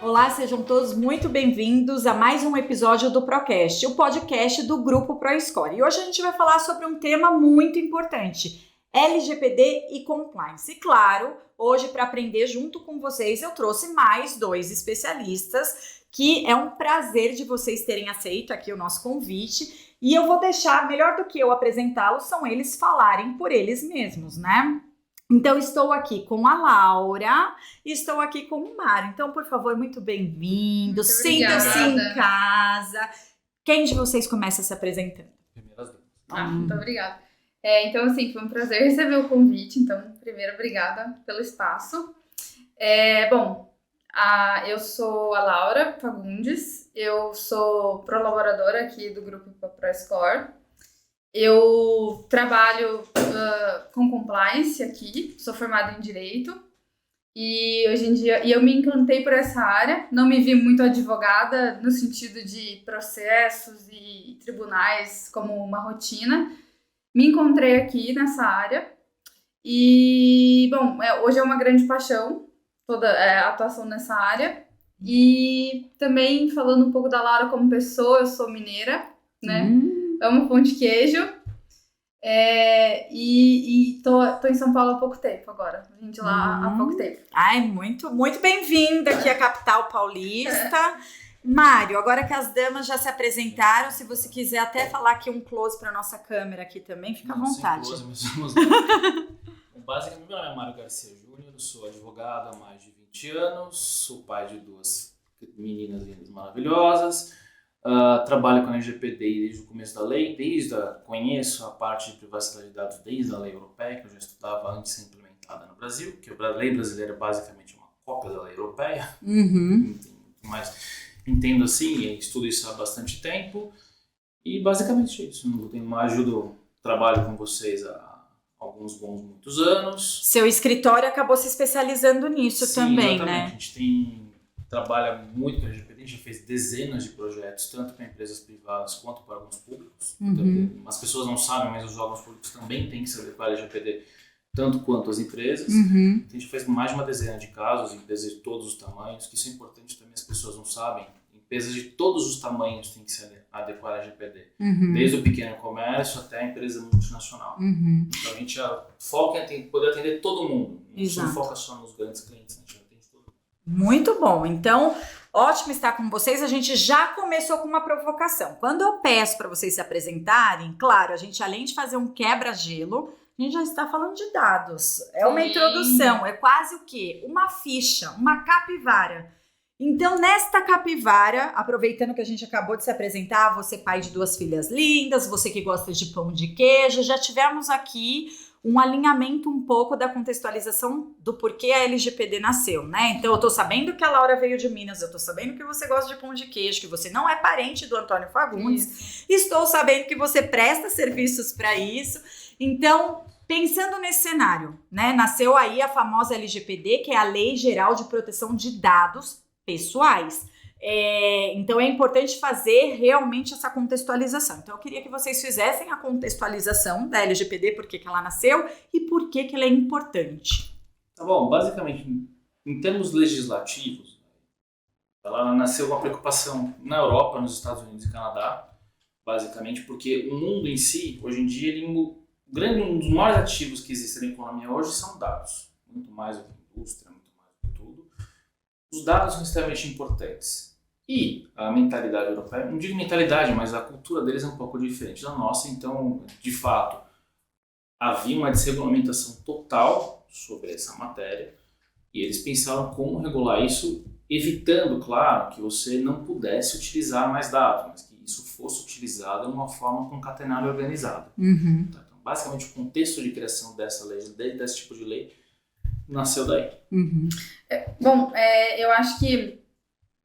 Olá, sejam todos muito bem-vindos a mais um episódio do Procast, o podcast do Grupo ProScore. E hoje a gente vai falar sobre um tema muito importante, LGPD e Compliance. E claro, hoje para aprender junto com vocês eu trouxe mais dois especialistas, que é um prazer de vocês terem aceito aqui o nosso convite. E eu vou deixar, melhor do que eu apresentá-los, são eles falarem por eles mesmos, né? Então, estou aqui com a Laura e estou aqui com o Mário. Então, por favor, muito bem-vindos. Sintam-se em casa. Quem de vocês começa se apresentando? Primeiras duas. Muito obrigada. Então, assim, foi um prazer receber o convite. Então, primeiro, obrigada pelo espaço. Eu sou a Laura Fagundes. Eu sou pró-laboradora aqui do Grupo ProScore. Eu trabalho com compliance aqui, sou formada em Direito e hoje em dia eu me encantei por essa área, não me vi muito advogada no sentido de processos e tribunais como uma rotina, me encontrei aqui nessa área e, hoje é uma grande paixão toda a atuação nessa área e também falando um pouco da Laura como pessoa, eu sou mineira, né? Amo pão de queijo. E tô em São Paulo há pouco tempo agora. Vim de lá há pouco tempo. Ai, muito, muito bem-vinda aqui à capital paulista. Mário, agora que as damas já se apresentaram, se você quiser até falar aqui um close para nossa câmera aqui também, fica à vontade. Sem close, mas basicamente, meu nome é Mário Garcia Júnior, sou advogado há mais de 20 anos, sou pai de duas meninas lindas maravilhosas. Trabalho com a LGPD desde o começo da lei, conheço a parte de privacidade de dados desde a lei europeia, que eu já estudava antes de ser implementada no Brasil, que a lei brasileira é basicamente uma cópia da lei europeia, mas entendo assim e estudo isso há bastante tempo, e basicamente é isso. Trabalho com vocês há alguns muitos anos. Seu escritório acabou se especializando nisso. Sim, também, exatamente. né? Trabalha muito com a LGPD, a gente já fez dezenas de projetos, tanto para empresas privadas quanto para órgãos públicos. As pessoas não sabem, mas os órgãos públicos também têm que se adequar à LGPD, tanto quanto as empresas. Então, a gente fez mais de uma dezena de casos, empresas de todos os tamanhos, que isso é importante também, as pessoas não sabem. Empresas de todos os tamanhos têm que se adequar à LGPD, desde o pequeno comércio até a empresa multinacional. Então, a gente foca em poder atender todo mundo, não foca só nos grandes clientes, né? Muito bom. Então, ótimo estar com vocês. A gente já começou com uma provocação. Quando eu peço para vocês se apresentarem, claro, a gente além de fazer um quebra-gelo, a gente já está falando de dados. É uma introdução, é quase o quê? Uma ficha, uma capivara. Então, nesta capivara, aproveitando que a gente acabou de se apresentar, você pai de duas filhas lindas, você que gosta de pão de queijo, já tivemos aqui um alinhamento um pouco da contextualização do porquê a LGPD nasceu, né? Então, eu tô sabendo que a Laura veio de Minas, eu tô sabendo que você gosta de pão de queijo, que você não é parente do Antônio Fagundes, estou sabendo que você presta serviços para isso. Então, pensando nesse cenário, né? Nasceu aí a famosa LGPD, que é a Lei Geral de Proteção de Dados Pessoais. Então é importante fazer realmente essa contextualização. Então eu queria que vocês fizessem a contextualização da LGPD, por que ela nasceu e por que ela é importante. Tá bom, basicamente, em termos legislativos, ela nasceu com uma preocupação na Europa, nos Estados Unidos e Canadá, basicamente porque o mundo em si, hoje em dia, um dos maiores ativos que existem na economia hoje são dados, muito mais do que indústria, muito mais do que tudo. Os dados são extremamente importantes. E a mentalidade europeia, não digo mentalidade, mas a cultura deles é um pouco diferente da nossa, então, de fato, havia uma desregulamentação total sobre essa matéria e eles pensaram como regular isso, evitando, claro, que você não pudesse utilizar mais dados, mas que isso fosse utilizado de uma forma concatenada e organizada. Então, basicamente, o contexto de criação dessa lei, desse tipo de lei, nasceu daí. Eu acho que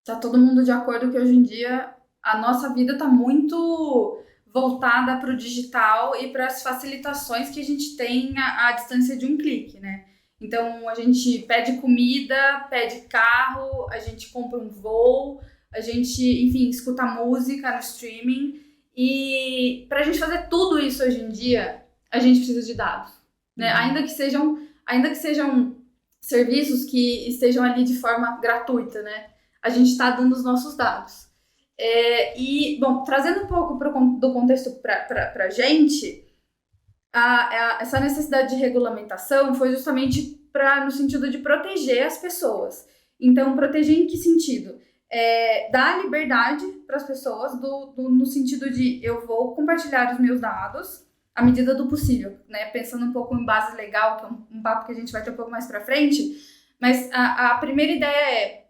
tá todo mundo de acordo que hoje em dia a nossa vida tá muito voltada para o digital e para as facilitações que a gente tem à distância de um clique, né? Então, a gente pede comida, pede carro, a gente compra um voo, a gente, enfim, escuta música no streaming. E para a gente fazer tudo isso hoje em dia, a gente precisa de dados, né? Ainda que sejam serviços que estejam ali de forma gratuita, né? a gente está dando os nossos dados. E, bom, trazendo um pouco do contexto para a gente, essa necessidade de regulamentação foi justamente no sentido de proteger as pessoas. Então, proteger em que sentido? Dar liberdade para as pessoas no sentido de eu vou compartilhar os meus dados à medida do possível, né? Pensando um pouco em base legal, que é um papo que a gente vai ter um pouco mais para frente, mas a primeira ideia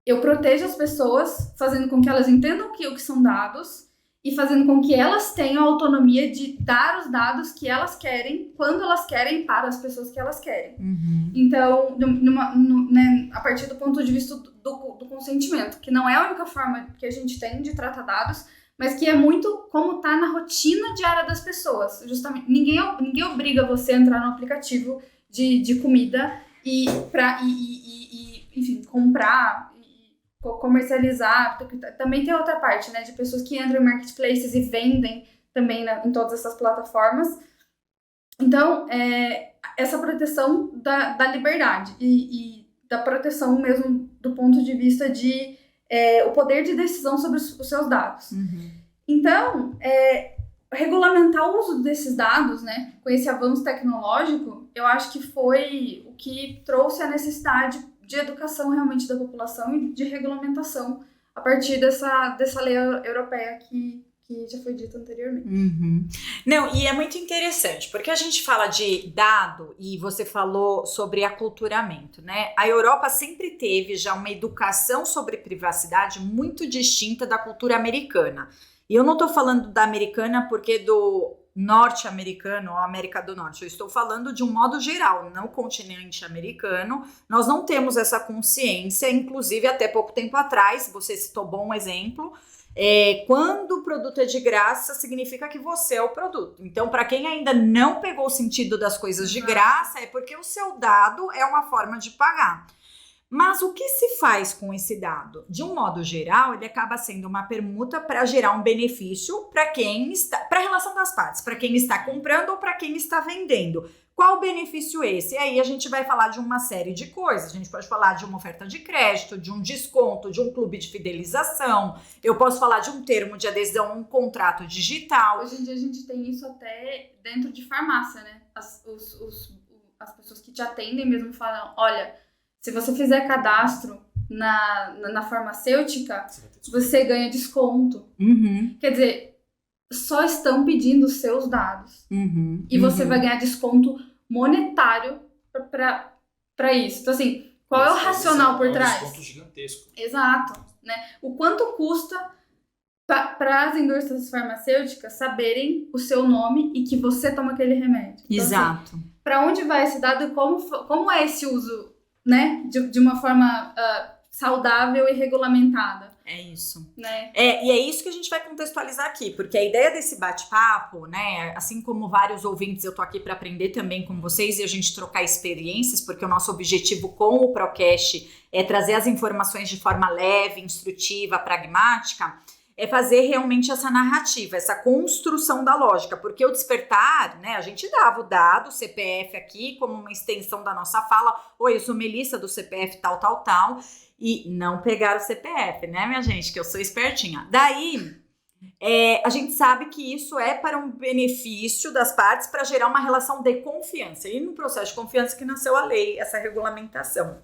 eu protejo as pessoas fazendo com que elas entendam o que são dados e fazendo com que elas tenham a autonomia de dar os dados que elas querem, quando elas querem, para as pessoas que elas querem. Uhum. Então, né, a partir do ponto de vista do consentimento, que não é a única forma que a gente tem de tratar dados, mas que é muito como está na rotina diária das pessoas. Justamente, ninguém obriga você a entrar no aplicativo de comida enfim, comprar, comercializar. Também tem outra parte, né, de pessoas que entram em marketplaces e vendem também em todas essas plataformas. Então, essa proteção da liberdade e da proteção mesmo do ponto de vista de o poder de decisão sobre os seus dados. Uhum. Então, regulamentar o uso desses dados, né, com esse avanço tecnológico, eu acho que foi o que trouxe a necessidade de educação realmente da população e de regulamentação a partir dessa lei europeia que já foi dito anteriormente. Uhum. Não, e é muito interessante, porque a gente fala de dado e você falou sobre aculturamento, né? A Europa sempre teve já uma educação sobre privacidade muito distinta da cultura americana. E eu não tô falando da americana porque do norte-americano ou América do Norte, eu estou falando de um modo geral, não continente americano. Nós não temos essa consciência, inclusive até pouco tempo atrás, você citou bom exemplo, quando o produto é de graça, significa que você é o produto. Então, para quem ainda não pegou o sentido das coisas de graça, é porque o seu dado é uma forma de pagar. Mas o que se faz com esse dado? De um modo geral, ele acaba sendo uma permuta para gerar um benefício para quem está, para a relação das partes, para quem está comprando ou para quem está vendendo. Qual o benefício esse? E aí a gente vai falar de uma série de coisas. A gente pode falar de uma oferta de crédito, de um desconto, de um clube de fidelização. Eu posso falar de um termo de adesão, um contrato digital. Hoje em dia a gente tem isso até dentro de farmácia, né? As pessoas que te atendem mesmo falam, olha, se você fizer cadastro na farmacêutica, você ganha desconto. Uhum. Quer dizer, só estão pedindo os seus dados. Uhum. E você vai ganhar desconto monetário para isso. Então, assim, qual é o racional por trás? É um desconto gigantesco. Exato. Né? O quanto custa para as indústrias farmacêuticas saberem o seu nome e que você toma aquele remédio. Então, exato. Assim, para onde vai esse dado e como é esse uso, né, de uma forma saudável e regulamentada. É isso. Né? E é isso que a gente vai contextualizar aqui, porque a ideia desse bate-papo, né, assim como vários ouvintes, eu tô aqui para aprender também com vocês e a gente trocar experiências, porque o nosso objetivo com o Procast é trazer as informações de forma leve, instrutiva, pragmática, é fazer realmente essa narrativa, essa construção da lógica, porque o despertar, né, a gente dava o dado, o CPF aqui, como uma extensão da nossa fala, oi, eu sou Melissa do CPF tal, e não pegar o CPF, né, minha gente, que eu sou espertinha. Daí, a gente sabe que isso é para um benefício das partes, para gerar uma relação de confiança, e no processo de confiança que nasceu a lei, essa regulamentação.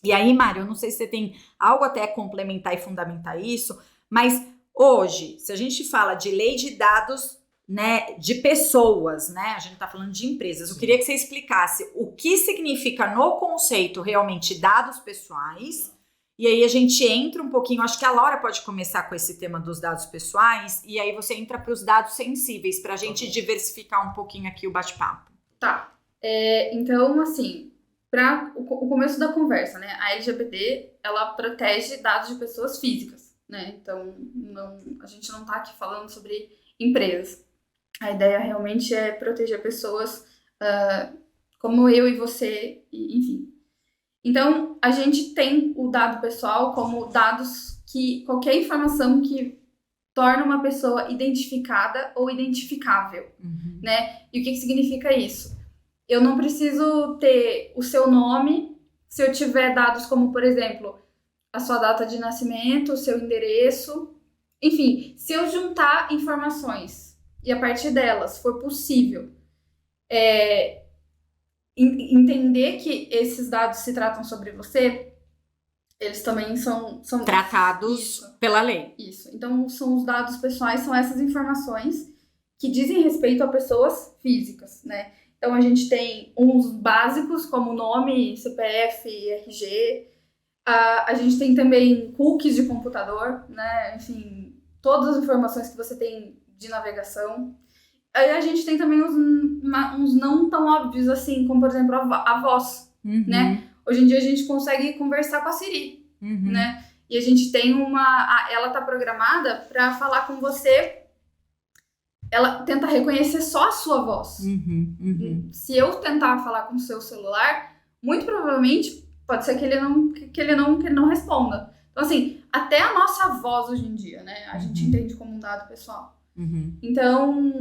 E aí, Mário, eu não sei se você tem algo até a complementar e fundamentar isso, mas hoje, se a gente fala de lei de dados, né, de pessoas, né, a gente tá falando de empresas, eu queria que você explicasse o que significa no conceito realmente dados pessoais, e aí a gente entra um pouquinho, acho que a Laura pode começar com esse tema dos dados pessoais, e aí você entra para os dados sensíveis, pra gente diversificar um pouquinho aqui o bate-papo. Tá, então assim, para o começo da conversa, né, a LGPD, ela protege dados de pessoas físicas. Né? Então, a gente não está aqui falando sobre empresas. A ideia realmente é proteger pessoas como eu e você, enfim. Então, a gente tem o dado pessoal como dados qualquer informação que torna uma pessoa identificada ou identificável. Uhum. Né? E o que significa isso? Eu não preciso ter o seu nome se eu tiver dados como, por exemplo, a sua data de nascimento, o seu endereço. Enfim, se eu juntar informações e a partir delas for possível entender que esses dados se tratam sobre você, eles também são tratados isso, pela lei. Isso. Então, são os dados pessoais, são essas informações que dizem respeito a pessoas físicas, né? Então, a gente tem uns básicos, como nome, CPF, RG. A gente tem também cookies de computador, né? Enfim, todas as informações que você tem de navegação. Aí a gente tem também uns não tão óbvios, assim, como, por exemplo, a voz, né? Hoje em dia, a gente consegue conversar com a Siri, né? E a gente tem ela tá programada para falar com você. Ela tenta reconhecer só a sua voz. Se eu tentar falar com o seu celular, muito provavelmente pode ser que ele não responda. Então, assim, até a nossa voz hoje em dia, né? A gente entende como um dado pessoal. Então,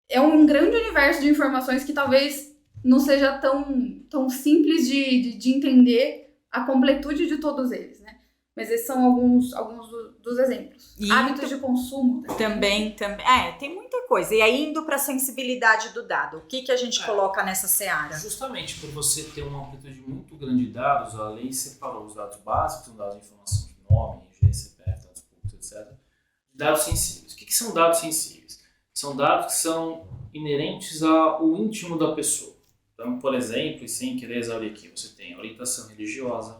é um grande universo de informações que talvez não seja tão simples de entender a completude de todos eles, né? Mas esses são alguns dos exemplos. E hábitos de consumo também. Tem muita coisa. E aí, indo para a sensibilidade do dado, o que a gente coloca nessa seara? Justamente por você ter uma amplitude muito grande de dados, a lei separou os dados básicos, os dados de informação de nome, RG, CPF, dados públicos, etc. Dados sensíveis. O que são dados sensíveis? São dados que são inerentes ao íntimo da pessoa. Então, por exemplo, e sem querer exaurir aqui, você tem orientação religiosa,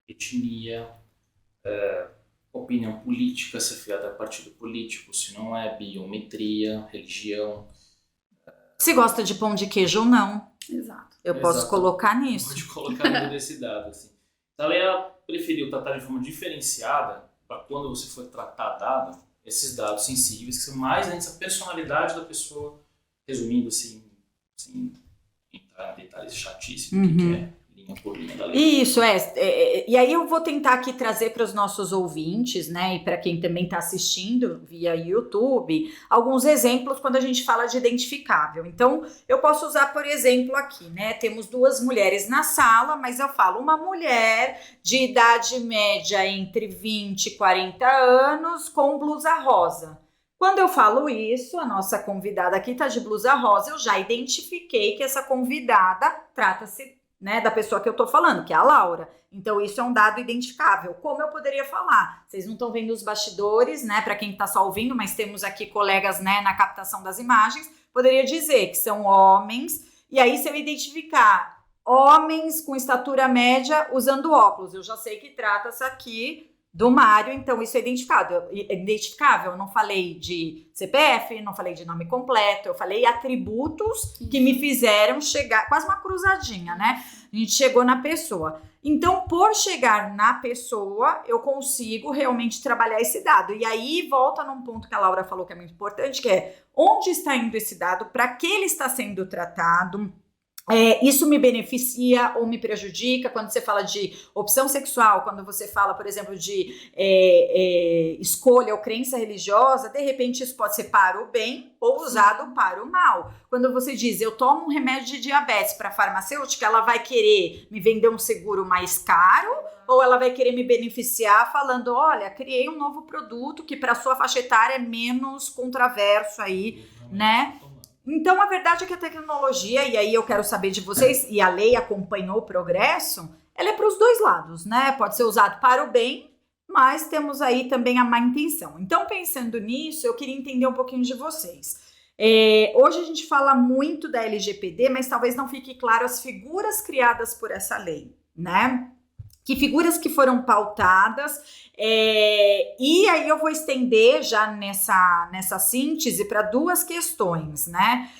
etnia, opinião política, se é filiado a partido político, se não é, biometria, religião. Se gosta de pão de queijo ou não. Exato. Eu posso colocar nisso. Pode colocar dentro desse dado. Assim. Então, a lei preferiu tratar de forma diferenciada para quando você for tratar dado, esses dados sensíveis, que são mais antes a personalidade da pessoa, resumindo assim, sem entrar em detalhes chatíssimos, que é linha por linha da lei. Isso, e aí eu vou tentar aqui trazer para os nossos ouvintes, né, e para quem também está assistindo via YouTube, alguns exemplos quando a gente fala de identificável. Então, eu posso usar, por exemplo, aqui, né, temos duas mulheres na sala, mas eu falo uma mulher de idade média entre 20 e 40 anos com blusa rosa. Quando eu falo isso, a nossa convidada aqui está de blusa rosa, eu já identifiquei que essa convidada trata-se, né, da pessoa que eu tô falando, que é a Laura. Então, isso é um dado identificável. Como eu poderia falar? Vocês não estão vendo os bastidores, né, para quem tá só ouvindo, mas temos aqui colegas, né, na captação das imagens. Poderia dizer que são homens, e aí se eu identificar homens com estatura média usando óculos, eu já sei que trata-se aqui do Mário, então isso é identificável. Eu não falei de CPF, não falei de nome completo, eu falei atributos que me fizeram chegar, quase uma cruzadinha, né? A gente chegou na pessoa. Então, por chegar na pessoa, eu consigo realmente trabalhar esse dado. E aí, volta num ponto que a Laura falou que é muito importante, que é onde está indo esse dado, para que ele está sendo tratado. Isso me beneficia ou me prejudica quando você fala de opção sexual, quando você fala, por exemplo, de escolha ou crença religiosa, de repente isso pode ser para o bem ou usado para o mal. Quando você diz, eu tomo um remédio de diabetes para a farmacêutica, ela vai querer me vender um seguro mais caro ou ela vai querer me beneficiar falando, olha, criei um novo produto que para sua faixa etária é menos controverso aí, né? Então, a verdade é que a tecnologia, e aí eu quero saber de vocês, e a lei acompanhou o progresso, ela é para os dois lados, né? Pode ser usado para o bem, mas temos aí também a má intenção. Então, pensando nisso, eu queria entender um pouquinho de vocês. Hoje a gente fala muito da LGPD, mas talvez não fique claro as figuras criadas por essa lei, né? Que figuras que foram pautadas, e aí eu vou estender já nessa síntese para duas questões, né?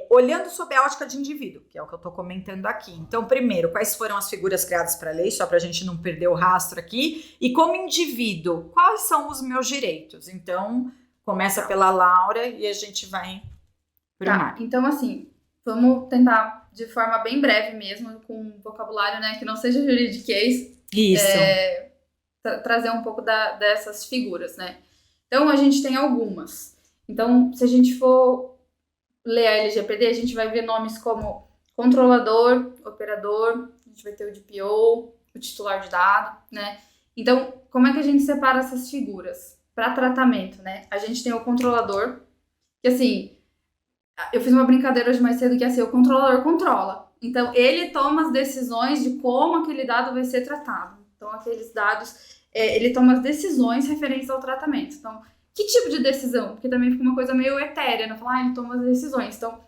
Olhando sob a ótica de indivíduo, que é o que eu estou comentando aqui. Então, primeiro, quais foram as figuras criadas para a lei, só para a gente não perder o rastro aqui, e como indivíduo, quais são os meus direitos? Então, começa pela Laura e a gente vai para o Mário. Então, assim, vamos tentar de forma bem breve mesmo, com um vocabulário, né, que não seja juridiquês. Isso. Trazer um pouco dessas figuras, né? Então, a gente tem algumas. Então, se a gente for ler a LGPD, a gente vai ver nomes como controlador, operador, gente vai ter o DPO, o titular de dado, né? Então, como é que a gente separa essas figuras? Para tratamento, né? A gente tem o controlador, que assim, eu fiz uma brincadeira hoje mais cedo que assim, o controlador controla. Então, ele toma as decisões de como aquele dado vai ser tratado. Então, aqueles dados, ele toma as decisões referentes ao tratamento. Então, que tipo de decisão? Porque também fica uma coisa meio etérea, não falar, ele toma as decisões. Então,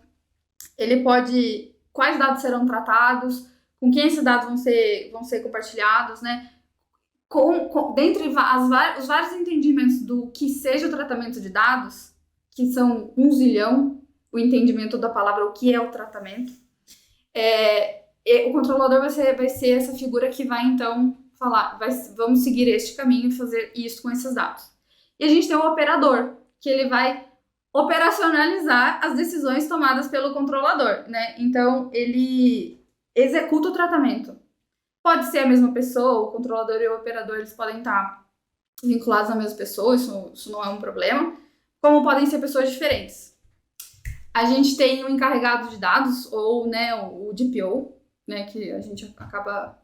ele pode, quais dados serão tratados, com quem esses dados vão ser compartilhados, né? Dentre os vários entendimentos do que seja o tratamento de dados, que são 1 zilhão, o entendimento da palavra, o que é o tratamento, o controlador vai ser essa figura que vai, então, falar, vamos seguir este caminho e fazer isso com esses dados. E a gente tem o operador, que ele vai operacionalizar as decisões tomadas pelo controlador, né? Então, ele executa o tratamento. Pode ser a mesma pessoa, o controlador e o operador, eles podem estar vinculados à mesma pessoa, isso não é um problema, como podem ser pessoas diferentes. A gente tem o encarregado de dados, ou, né, o DPO, né, que a gente acaba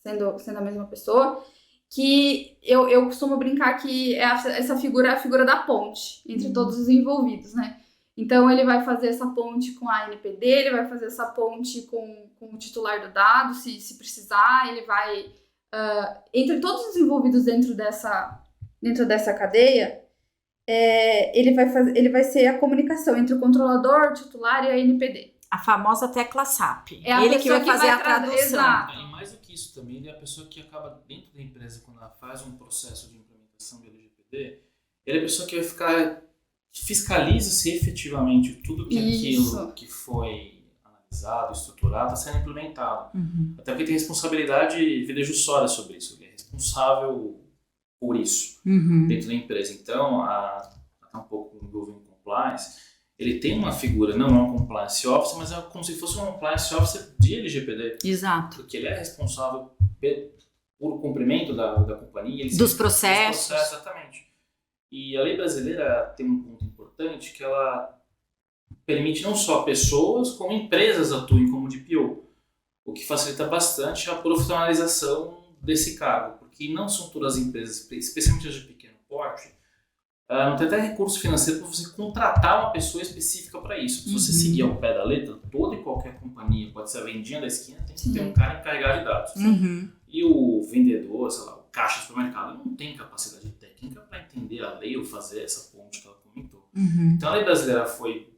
sendo a mesma pessoa, que eu costumo brincar que essa figura é a figura da ponte entre todos os envolvidos, né? Então, ele vai fazer essa ponte com a NPD, ele vai fazer essa ponte com o titular do dado, se precisar, ele vai... entre todos os envolvidos dentro dessa cadeia, ele vai ser a comunicação entre o controlador, o titular e a NPD. A famosa tecla SAP. É a ele que vai fazer a tradução. Exato. E mais do que isso também, ele é a pessoa que acaba dentro da empresa, quando ela faz um processo de implementação do LGPD, ele é a pessoa que vai ficar... fiscaliza se efetivamente tudo que aquilo que foi analisado, estruturado, está sendo implementado. Uhum. Até porque tem responsabilidade videojussória sobre isso. Ele é responsável por isso dentro da empresa. Então, até um pouco envolvendo compliance, ele tem uma figura, não é um compliance officer, mas é como se fosse um compliance officer de LGPD. Exato. Porque ele é responsável por cumprimento da companhia. Dos processos. Exatamente. E a lei brasileira tem um ponto importante que ela permite não só pessoas, como empresas atuem como DPO, o que facilita bastante a profissionalização desse cargo, porque não são todas as empresas, especialmente as de pequeno porte, não tem até recurso financeiro para você contratar uma pessoa específica para isso. Se você seguir ao pé da letra, toda e qualquer companhia, pode ser a vendinha da esquina, tem que ter um cara encarregado de dados. E o vendedor, sei lá, o caixa do supermercado não tem capacidade técnica para entender a lei ou fazer essa ponte que ela comentou. Então a lei brasileira foi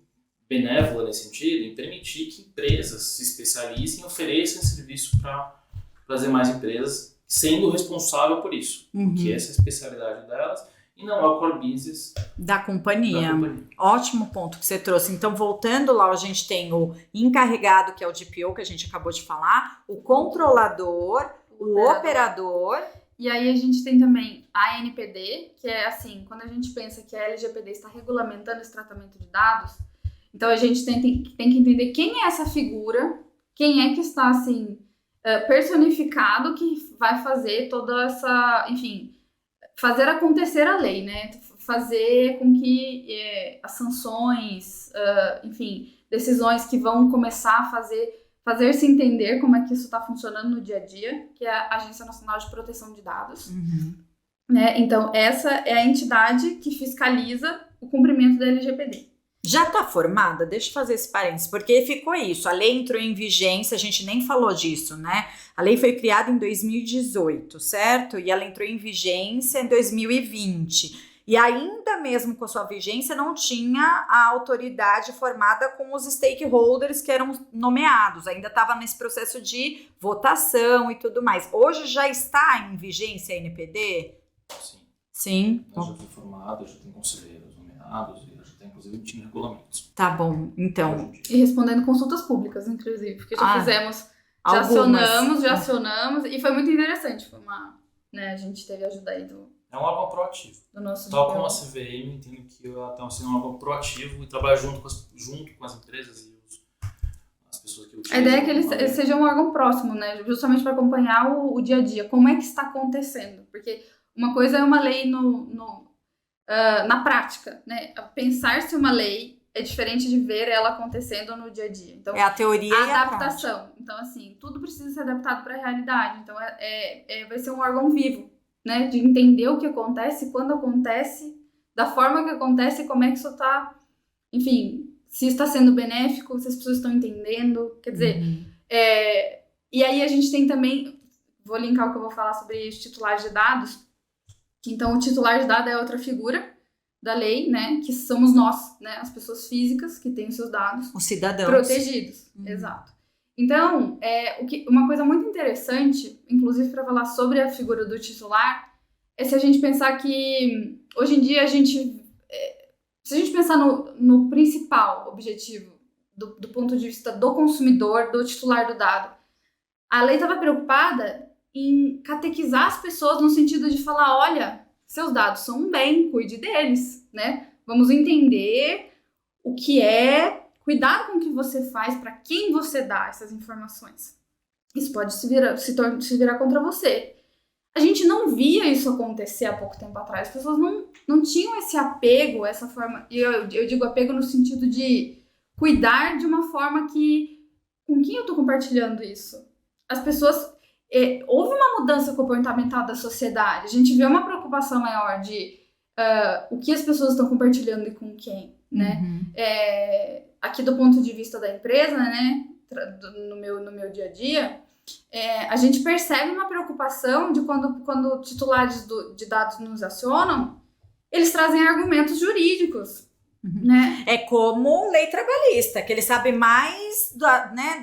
benévola nesse sentido em permitir que empresas se especializem e ofereçam serviço para as demais empresas, sendo responsável por isso, porque essa é a especialidade delas e não é o core business da companhia. Ótimo ponto que você trouxe. Então, voltando lá, a gente tem o encarregado, que é o DPO, que a gente acabou de falar, o controlador, o operador. E aí a gente tem também a NPD, que é assim, quando a gente pensa que a LGPD está regulamentando esse tratamento de dados, então a gente tem que entender quem é essa figura, quem é que está assim, personificado, que vai fazer toda essa, enfim, fazer acontecer a lei, né? Fazer com que as sanções, enfim, decisões que vão começar a fazer-se entender como é que isso está funcionando no dia a dia, que é a Agência Nacional de Proteção de Dados. Né? Então, essa é a entidade que fiscaliza o cumprimento da LGPD. Já está formada? Deixa eu fazer esse parênteses, porque ficou isso. A lei entrou em vigência, a gente nem falou disso, né? A lei foi criada em 2018, certo? E ela entrou em vigência em 2020. E ainda mesmo com a sua vigência, não tinha a autoridade formada com os stakeholders que eram nomeados. Ainda estava nesse processo de votação e tudo mais. Hoje já está em vigência a NPD? Sim. Sim. Eu já fui formado, já tem conselheiros nomeados, e já tem inclusive emitindo regulamentos. Tá bom, então. E respondendo consultas públicas, inclusive, porque já fizemos, já acionamos, e foi muito interessante. Foi uma, né, a gente teve ajuda aí É um órgão proativo. do nosso Tal como a CVM, entendo que ela está sendo um órgão proativo e trabalha junto com as empresas e as pessoas que utilizam. A ideia é que ele seja um órgão próximo, né? Justamente para acompanhar o dia a dia. Como é que está acontecendo? Porque uma coisa é uma lei na prática, né? Pensar-se uma lei é diferente de ver ela acontecendo no dia a dia. Então, É a teoria a e a adaptação. Então, assim, tudo precisa ser adaptado para a realidade. Então, vai ser um órgão vivo, né? De entender o que acontece, quando acontece, da forma que acontece, como é que isso está, enfim, se está sendo benéfico, se as pessoas estão entendendo. Quer dizer, e aí a gente tem também, vou linkar o que eu vou falar sobre os titulares de dados. Então, o titular de dados é outra figura da lei, né? Que somos nós, né? As pessoas físicas que têm os seus dados os cidadãos protegidos. Exato. Então, uma coisa muito interessante, inclusive para falar sobre a figura do titular, é se a gente pensar que hoje em dia se a gente pensar no principal objetivo do ponto de vista do consumidor, do titular do dado, a lei estava preocupada em catequizar as pessoas no sentido de falar, olha, seus dados são um bem, cuide deles, né? Vamos entender o que é, cuidado com o que você faz, para quem você dá essas informações. Isso pode se virar contra você. A gente não via isso acontecer há pouco tempo atrás. As pessoas não tinham esse apego, essa forma... E eu digo apego no sentido de cuidar de uma forma que... Com quem eu estou compartilhando isso? As pessoas... houve uma mudança comportamental da sociedade. A gente vê uma preocupação maior de o que as pessoas estão compartilhando e com quem, né? Aqui do ponto de vista da empresa, né? No meu dia a dia, a gente percebe uma preocupação de quando titulares de dados nos acionam, eles trazem argumentos jurídicos. Né? É como lei trabalhista, que ele sabe mais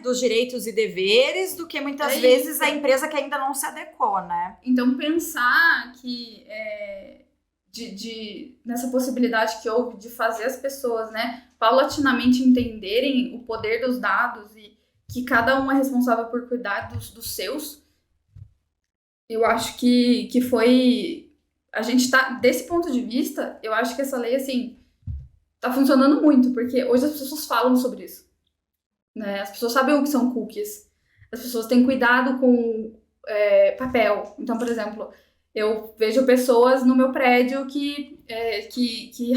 dos direitos e deveres do que muitas vezes a empresa que ainda não se adequou, né? Então, pensar que nessa possibilidade que houve de fazer as pessoas, né, paulatinamente entenderem o poder dos dados e que cada um é responsável por cuidar dos seus, eu acho que foi... A gente tá... Desse ponto de vista, eu acho que essa lei, assim... tá funcionando muito, porque hoje as pessoas falam sobre isso, né? As pessoas sabem o que são cookies, as pessoas têm cuidado com papel. Então, por exemplo, eu vejo pessoas no meu prédio que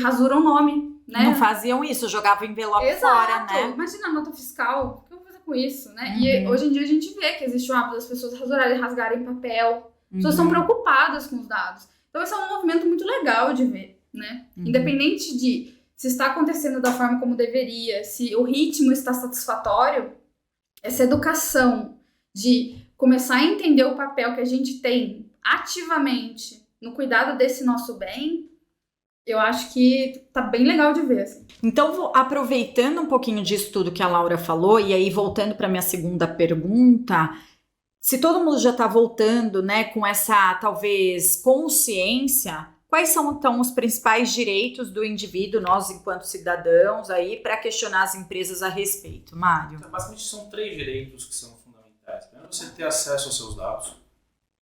rasuram o nome, né? Não faziam isso, jogavam envelope fora, né? Imagina a nota fiscal, o que eu vou fazer com isso, né? E hoje em dia a gente vê que existe o hábito das pessoas rasgarem papel, as pessoas estão preocupadas com os dados. Então, esse é um movimento muito legal de ver, né? Independente de se está acontecendo da forma como deveria, se o ritmo está satisfatório, essa educação de começar a entender o papel que a gente tem ativamente no cuidado desse nosso bem, eu acho que tá bem legal de ver. Assim. Então, aproveitando um pouquinho disso tudo que a Laura falou, e aí voltando para minha segunda pergunta, se todo mundo já está voltando, né, com essa, talvez, consciência... Quais são, então, os principais direitos do indivíduo, nós enquanto cidadãos, aí, para questionar as empresas a respeito? Mário? Então, basicamente, são 3 direitos que são fundamentais. Primeiro, você ter acesso aos seus dados.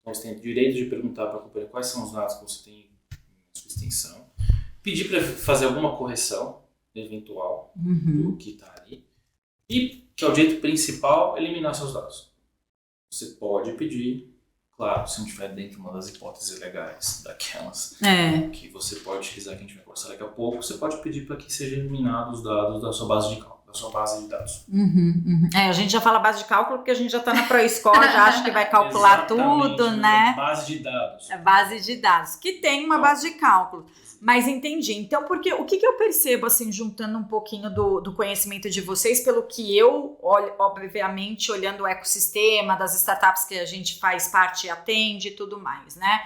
Então, você tem o direito de perguntar para a companhia quais são os dados que você tem em sua extensão. Pedir para fazer alguma correção eventual do que está ali. E, que é o direito principal, eliminar seus dados. Você pode pedir... Claro, se não estiver dentro de uma das hipóteses legais, daquelas que você pode utilizar, que a gente vai conversar daqui a pouco, você pode pedir para que sejam eliminados os dados da sua base de cálculo, da sua base de dados. A gente já fala base de cálculo porque a gente já está na ProScore, já acha que vai calcular tudo, né? Base de dados. É base de dados, que tem uma base de cálculo. Mas entendi. Então, porque o que eu percebo, assim, juntando um pouquinho do conhecimento de vocês, pelo que eu olho, obviamente, olhando o ecossistema das startups que a gente faz parte e atende e tudo mais, né?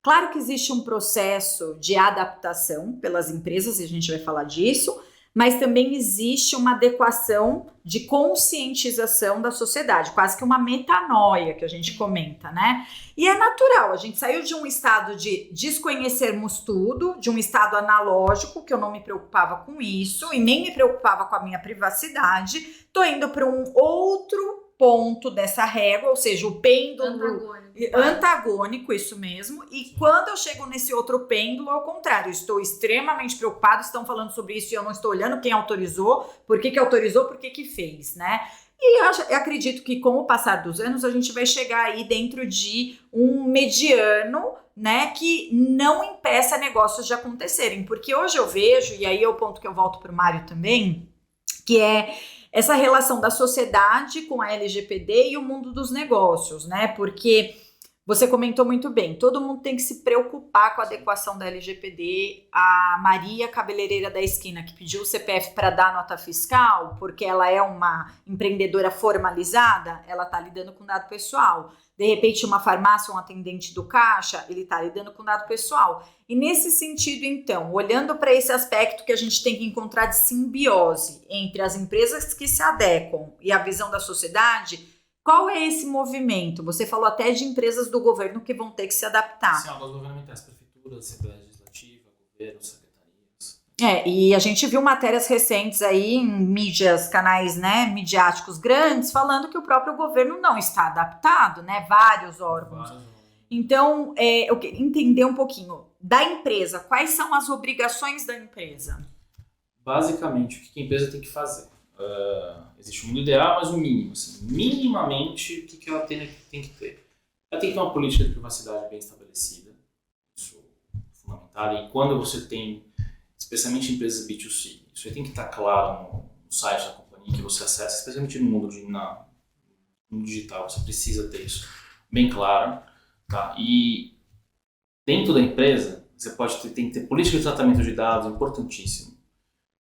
Claro que existe um processo de adaptação pelas empresas, e a gente vai falar disso, mas também existe uma adequação de conscientização da sociedade, quase que uma metanoia que a gente comenta, né? E é natural, a gente saiu de um estado de desconhecermos tudo, de um estado analógico, que eu não me preocupava com isso e nem me preocupava com a minha privacidade, tô indo para um outro ponto dessa régua, ou seja, o pêndulo antagônico, isso mesmo, e quando eu chego nesse outro pêndulo, ao contrário, eu estou extremamente preocupado, estão falando sobre isso e eu não estou olhando quem autorizou, por que autorizou, por que fez, né? E eu acredito que com o passar dos anos a gente vai chegar aí dentro de um mediano, né, que não impeça negócios de acontecerem. Porque hoje eu vejo, e aí é o ponto que eu volto para o Mário também, que é essa relação da sociedade com a LGPD e o mundo dos negócios, né? Porque você comentou muito bem, todo mundo tem que se preocupar com a adequação da LGPD. A Maria, cabeleireira da esquina, que pediu o CPF para dar nota fiscal, porque ela é uma empreendedora formalizada, ela está lidando com dado pessoal. De repente, uma farmácia, um atendente do caixa, ele está lidando com dado pessoal. E nesse sentido, então, olhando para esse aspecto que a gente tem que encontrar de simbiose entre as empresas que se adequam e a visão da sociedade, qual é esse movimento? Você falou até de empresas do governo que vão ter que se adaptar. Sim, órgãos governamentais, prefeituras, Assembleia Legislativa, governo, secretarias. E a gente viu matérias recentes aí em mídias, canais, né, midiáticos grandes, falando que o próprio governo não está adaptado, né? Vários órgãos. Então, eu queria entender um pouquinho da empresa. Quais são as obrigações da empresa? Basicamente, o que a empresa tem que fazer? Existe um mundo ideal, mas um mínimo. Assim, minimamente, o que ela tem que ter? Ela tem que ter uma política de privacidade bem estabelecida. Isso é fundamental. E quando você tem, especialmente empresas B2C, isso aí tem que estar claro no site da companhia que você acessa, especialmente no mundo digital. Você precisa ter isso bem claro. Tá? E dentro da empresa, você tem que ter política de tratamento de dados, importantíssimo.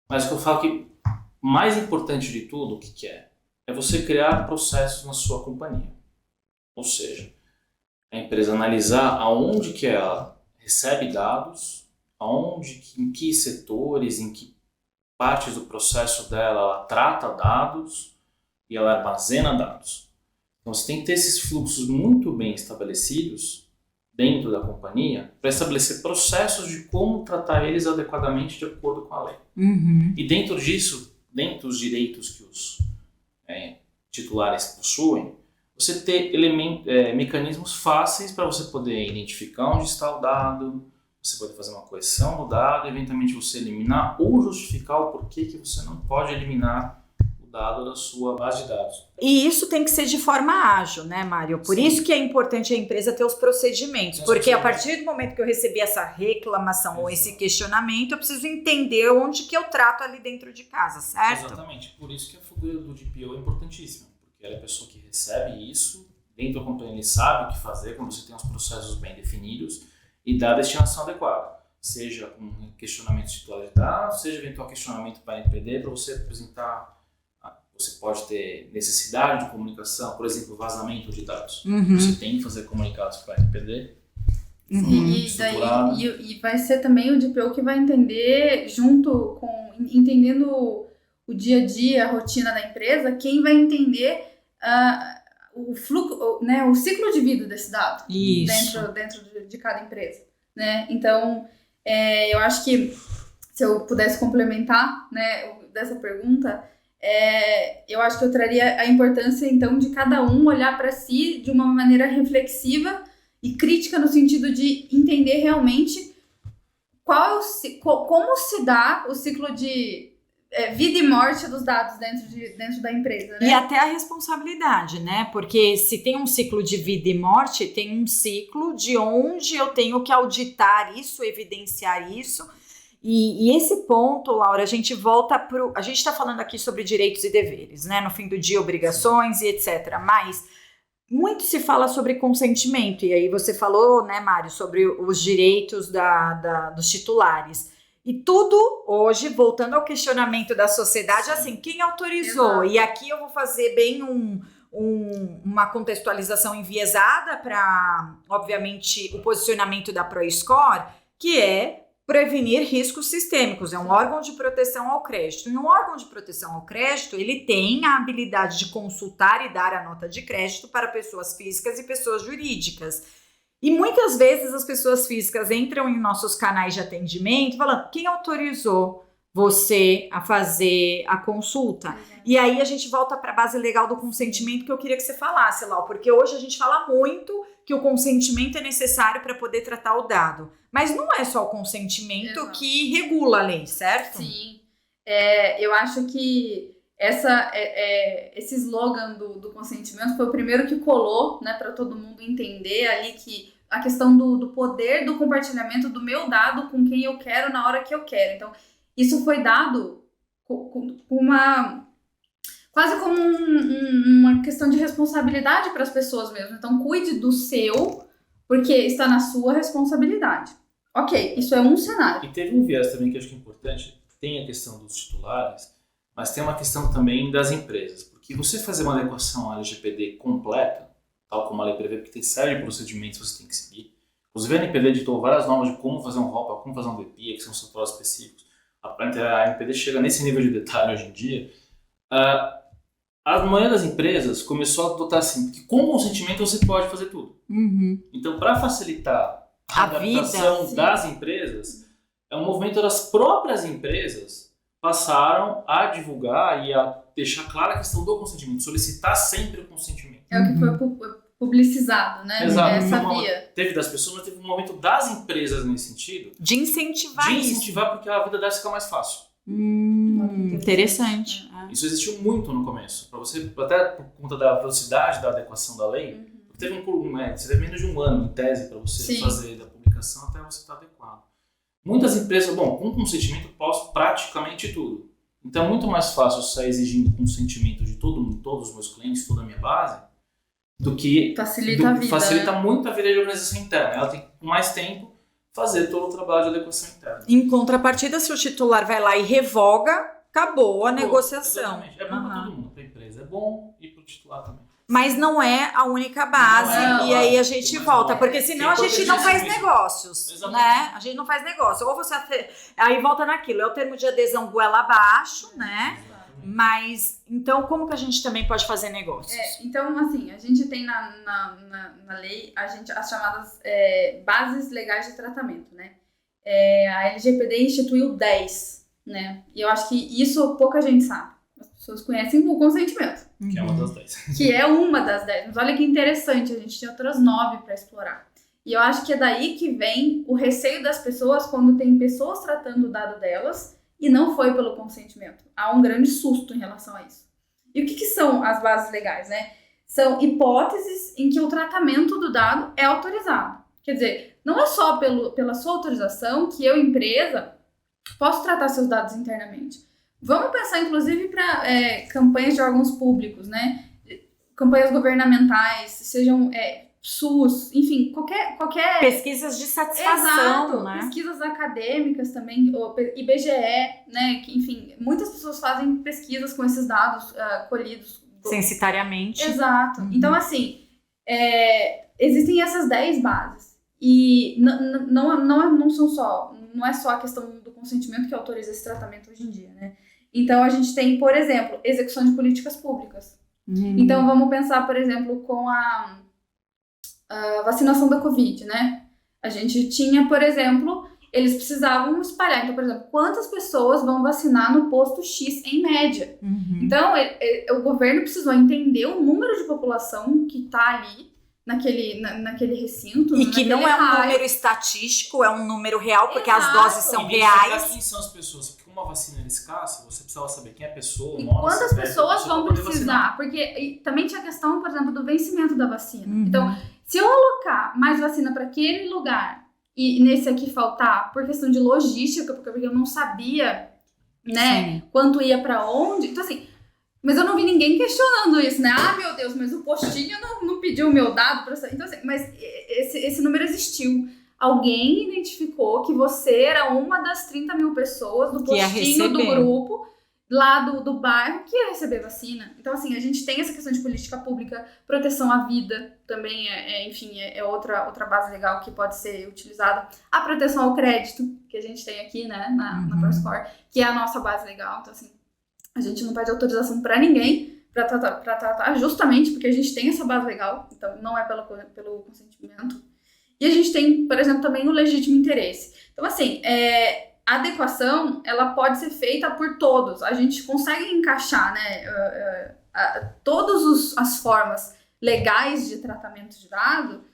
Mas o que eu falo que mais importante de tudo, o que é? É você criar processos na sua companhia. Ou seja, a empresa analisar aonde que ela recebe dados, em que setores, em que partes do processo dela ela trata dados e ela armazena dados. Então você tem que ter esses fluxos muito bem estabelecidos dentro da companhia para estabelecer processos de como tratar eles adequadamente de acordo com a lei. Uhum. E dentro disso, dentro dos direitos que os titulares possuem, você ter mecanismos fáceis para você poder identificar onde está o dado, você poder fazer uma correção do dado, eventualmente você eliminar ou justificar o porquê que você não pode eliminar o dado da sua base de dados. E isso tem que ser de forma ágil, né, Mário? Por Sim. Isso que é importante a empresa ter os procedimentos, porque a partir do momento que eu recebi essa reclamação ou esse questionamento, eu preciso entender onde que eu trato ali dentro de casa, certo? Exatamente. Por isso que a figura do DPO é importantíssima, porque ela é a pessoa que recebe isso, dentro da companhia ele sabe o que fazer quando você tem os processos bem definidos e dá a destinação adequada, seja com questionamento de titular de dados, seja eventual questionamento para a NPD, para você apresentar. Você pode ter necessidade de comunicação, por exemplo, vazamento de dados. Uhum. Você tem que fazer comunicados para a NPD. Uhum. E vai ser também o DPO que vai entender, entendendo o dia a dia, a rotina da empresa, quem vai entender o fluxo, né, o ciclo de vida desse dado dentro de cada empresa. Né? Então, eu acho que se eu pudesse complementar, né, dessa pergunta, eu acho que eu traria a importância, então, de cada um olhar para si de uma maneira reflexiva e crítica no sentido de entender realmente como se dá o ciclo de vida e morte dos dados dentro da empresa. Né? E até a responsabilidade, né? Porque se tem um ciclo de vida e morte, tem um ciclo de onde eu tenho que auditar isso, evidenciar isso. E esse ponto, Laura, a gente volta a gente está falando aqui sobre direitos e deveres, né? No fim do dia, obrigações e etc. Mas muito se fala sobre consentimento. E aí você falou, né, Mário, sobre os direitos dos titulares. E tudo hoje, voltando ao questionamento da sociedade, assim, quem autorizou? Exato. E aqui eu vou fazer bem uma contextualização enviesada para, obviamente, o posicionamento da ProScore, que é prevenir riscos sistêmicos, é um órgão de proteção ao crédito. E um órgão de proteção ao crédito, ele tem a habilidade de consultar e dar a nota de crédito para pessoas físicas e pessoas jurídicas. E muitas vezes as pessoas físicas entram em nossos canais de atendimento falando, quem autorizou você a fazer a consulta? E aí a gente volta para a base legal do consentimento que eu queria que você falasse, Lau, porque hoje a gente fala muito que o consentimento é necessário para poder tratar o dado. Mas não é só o consentimento que regula a lei, certo? Sim. Eu acho que esse slogan do consentimento foi o primeiro que colou, né, para todo mundo entender ali que a questão do poder do compartilhamento do meu dado com quem eu quero na hora que eu quero. Então, isso foi dado com quase como uma questão de responsabilidade para as pessoas mesmo. Então, cuide do seu, porque está na sua responsabilidade. Ok, isso é um cenário. E teve um viés também que eu acho que é importante, tem a questão dos titulares, mas tem uma questão também das empresas. Porque você fazer uma adequação à LGPD completa, tal como a lei prevê, porque tem série de procedimentos que você tem que seguir. Inclusive a NPD editou várias normas de como fazer um ROPA, como fazer um DPIA, que são setores específicos. A NPD chega nesse nível de detalhe hoje em dia. A maioria das empresas começou a adotar assim, que com consentimento você pode fazer tudo. Então, para facilitar a adaptação das empresas, é um movimento das próprias empresas passaram a divulgar e a deixar clara a questão do consentimento, solicitar sempre o consentimento. É o que foi publicizado, né? Exato. Essa via. Teve das pessoas, mas teve um momento das empresas nesse sentido. De incentivar porque a vida delas fica mais fácil. Interessante. Isso existiu muito no começo. Para você, até por conta da velocidade da adequação da lei, você teve menos de um ano em tese para você fazer da publicação até você estar adequado. Muitas empresas, com consentimento, posso praticamente tudo. Então é muito mais fácil sair exigindo consentimento de todos os meus clientes, toda a minha base, do que facilita a vida. Facilita muito a vida de organização interna. Ela tem mais tempo fazer todo o trabalho de adequação interna. Em contrapartida, se o titular vai lá e revoga, acabou a negociação. Exatamente. É bom para todo mundo, para a empresa é bom e para o titular também. Mas não é a única base, e aí a gente volta, porque senão a gente não faz negócios, né? A gente não faz negócio. Ou você aí volta naquilo, é o termo de adesão goela abaixo, né? Mas, então, como que a gente também pode fazer negócios? Então, assim, a gente tem na lei as chamadas bases legais de tratamento, né? A LGPD instituiu 10, né? E eu acho que isso pouca gente sabe. As pessoas conhecem o consentimento. Que é uma das 10. Que é uma das 10. Mas olha que interessante, a gente tem outras 9 para explorar. E eu acho que é daí que vem o receio das pessoas quando tem pessoas tratando o dado delas e não foi pelo consentimento. Há um grande susto em relação a isso. E o que são as bases legais, né? São hipóteses em que o tratamento do dado é autorizado. Quer dizer, não é só pela sua autorização que eu, empresa, posso tratar seus dados internamente. Vamos pensar, inclusive, para campanhas de órgãos públicos, né? Campanhas governamentais, sejam SUS, enfim, qualquer... Pesquisas de satisfação, exato, né? Pesquisas acadêmicas também, IBGE, né? Que, enfim, muitas pessoas fazem pesquisas com esses dados colhidos. Censitariamente. Exato. Então, assim, existem essas 10 bases. E não é só a questão do consentimento que autoriza esse tratamento hoje em dia, né? Então, a gente tem, por exemplo, execução de políticas públicas. Então, vamos pensar, por exemplo, com a vacinação da Covid, né? A gente tinha, por exemplo, eles precisavam espalhar. Então, por exemplo, quantas pessoas vão vacinar no posto X em média? Então, o governo precisou entender o número de população que está ali naquele recinto. E que não é um número estatístico, é um número real, porque as doses são reais. Quem são as pessoas? Porque uma vacina era escassa, você precisava saber quem é a pessoa, e quantas pessoas vão precisar. Porque também tinha a questão, por exemplo, do vencimento da vacina. Então, se eu alocar mais vacina para aquele lugar e nesse aqui faltar, por questão de logística, porque eu não sabia, né, quanto ia para onde. Então, assim, mas eu não vi ninguém questionando isso, né? Ah, meu Deus, mas o postinho não pediu o meu dado para sair. Então, assim, mas esse número existiu. Alguém identificou que você era uma das 30 mil pessoas do postinho do grupo, lá do bairro, que ia receber vacina. Então, assim, a gente tem essa questão de política pública, proteção à vida também, enfim, outra base legal que pode ser utilizada. A proteção ao crédito, que a gente tem aqui, né, na ProScore, que é a nossa base legal. Então, assim, a gente não pede autorização para ninguém para tratar, justamente porque a gente tem essa base legal, então não é pelo consentimento. E a gente tem, por exemplo, também o legítimo interesse. Então, assim, a adequação, ela pode ser feita por todos. A gente consegue encaixar, né, todas as formas legais de tratamento de dado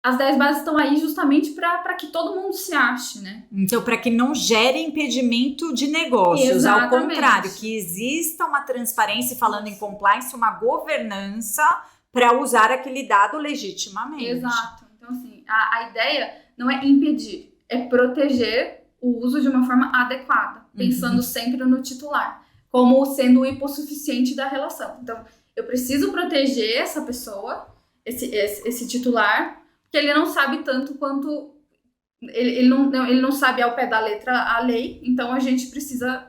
as 10 bases estão aí justamente para que todo mundo se ache, né? Então, para que não gere impedimento de negócios, Exatamente. ao contrário, que exista uma transparência, falando em compliance, uma governança para usar aquele dado legitimamente. Exato. Então, assim, a ideia não é impedir, é proteger o uso de uma forma adequada, pensando sempre no titular, como sendo o hipossuficiente da relação. Então, eu preciso proteger essa pessoa, esse titular, porque ele não sabe tanto quanto... Ele não sabe ao pé da letra a lei, então a gente precisa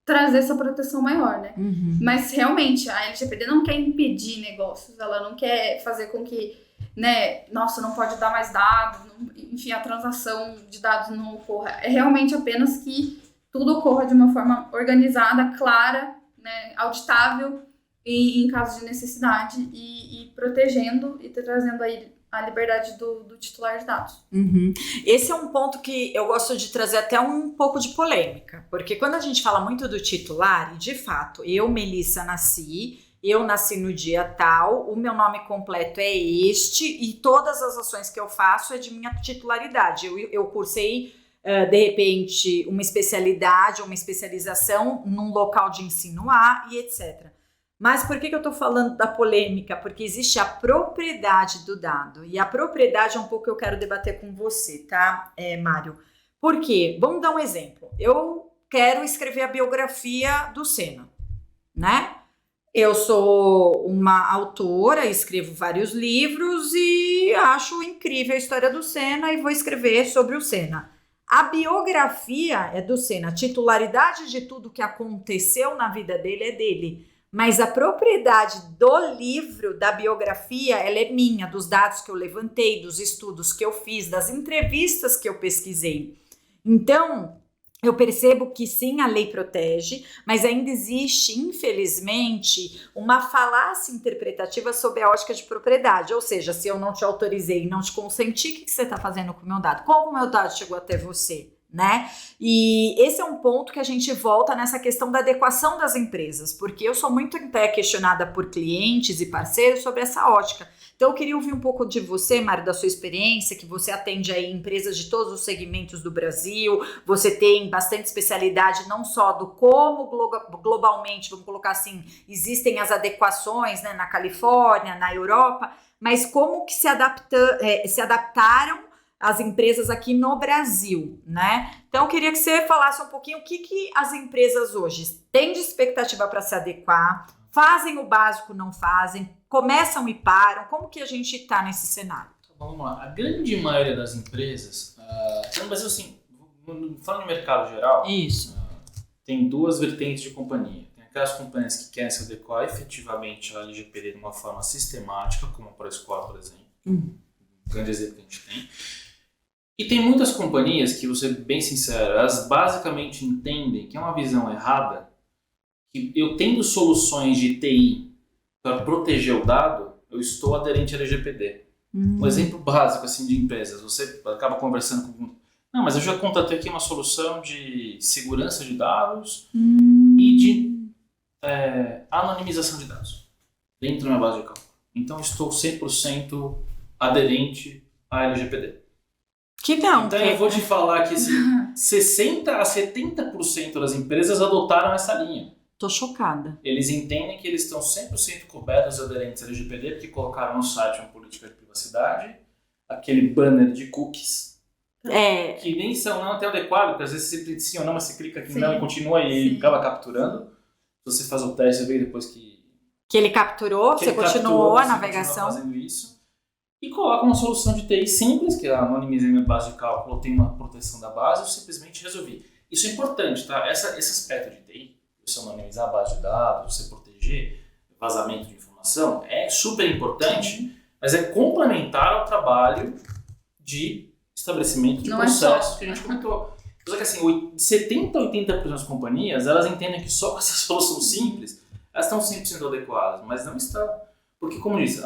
trazer essa proteção maior, né? Mas realmente, a LGPD não quer impedir negócios, ela não quer fazer com que, né, nossa, não pode dar mais dados, enfim, a transação de dados não ocorra. É realmente apenas que tudo ocorra de uma forma organizada, clara, né, auditável, e em caso de necessidade, e protegendo e trazendo aí a liberdade do titular de dados. Esse é um ponto que eu gosto de trazer até um pouco de polêmica, porque quando a gente fala muito do titular, e de fato, Melissa, eu nasci no dia tal, o meu nome completo é este, e todas as ações que eu faço é de minha titularidade. Eu cursei, de repente, uma especialidade, uma especialização num local de ensino A e etc. Mas por que eu estou falando da polêmica? Porque existe a propriedade do dado. E a propriedade é um pouco que eu quero debater com você, tá, Mário? Por quê? Vamos dar um exemplo. Eu quero escrever a biografia do Senna, né? Eu sou uma autora, escrevo vários livros e acho incrível a história do Senna e vou escrever sobre o Senna. A biografia é do Senna, a titularidade de tudo que aconteceu na vida dele é dele. Mas a propriedade do livro, da biografia, ela é minha, dos dados que eu levantei, dos estudos que eu fiz, das entrevistas que eu pesquisei. Então, eu percebo que sim, a lei protege, mas ainda existe, infelizmente, uma falácia interpretativa sob a ótica de propriedade. Ou seja, se eu não te autorizei e não te consenti, o que você está fazendo com o meu dado? Como o meu dado chegou até você? Né? E esse é um ponto que a gente volta nessa questão da adequação das empresas, porque eu sou muito até questionada por clientes e parceiros sobre essa ótica. Então eu queria ouvir um pouco de você, Mário, da sua experiência, que você atende aí empresas de todos os segmentos do Brasil, você tem bastante especialidade não só do como globalmente, vamos colocar assim, existem as adequações, né, na Califórnia, na Europa, mas como que se adaptaram as empresas aqui no Brasil, né? Então, eu queria que você falasse um pouquinho o que as empresas hoje têm de expectativa para se adequar, fazem o básico, não fazem, começam e param, como que a gente está nesse cenário? Vamos lá, a grande maioria das empresas, no Brasil, assim, falando de mercado geral, tem duas vertentes de companhia. Tem aquelas companhias que querem se adequar efetivamente à LGPD de uma forma sistemática, como a ProScore, por exemplo, um grande exemplo que a gente tem. E tem muitas companhias que, vou ser bem sincero, elas basicamente entendem que é uma visão errada, que eu tendo soluções de TI para proteger o dado, eu estou aderente à LGPD. Um exemplo básico assim, de empresas, você acaba conversando com... Não, mas eu já contratei aqui uma solução de segurança de dados e de anonimização de dados dentro da minha base de cálculo. Então, eu estou 100% aderente à LGPD. Então eu vou te falar que assim, 60% a 70% das empresas adotaram essa linha. Tô chocada. Eles entendem que eles estão 100% cobertos aderentes à LGPD porque colocaram no site uma política de privacidade, aquele banner de cookies, que nem são não até adequado, porque às vezes você clica sim ou não, mas você clica aqui não e continua e acaba capturando. Você faz o teste, você vê depois que ele capturou, você continuou a navegação. Fazendo isso. E coloca uma solução de TI simples, que é anonimizei minha base de cálculo, tem uma proteção da base, eu simplesmente resolvi. Isso é importante, tá? Esse aspecto de TI, você anonimizar a base de dados, você proteger vazamento de informação, é super importante, mas é complementar ao trabalho de estabelecimento de processos que a gente comentou. Só que assim, 70% a 80% das companhias, elas entendem que só com essa solução simples, elas estão 100% adequadas, mas não estão. Porque, como eu disse,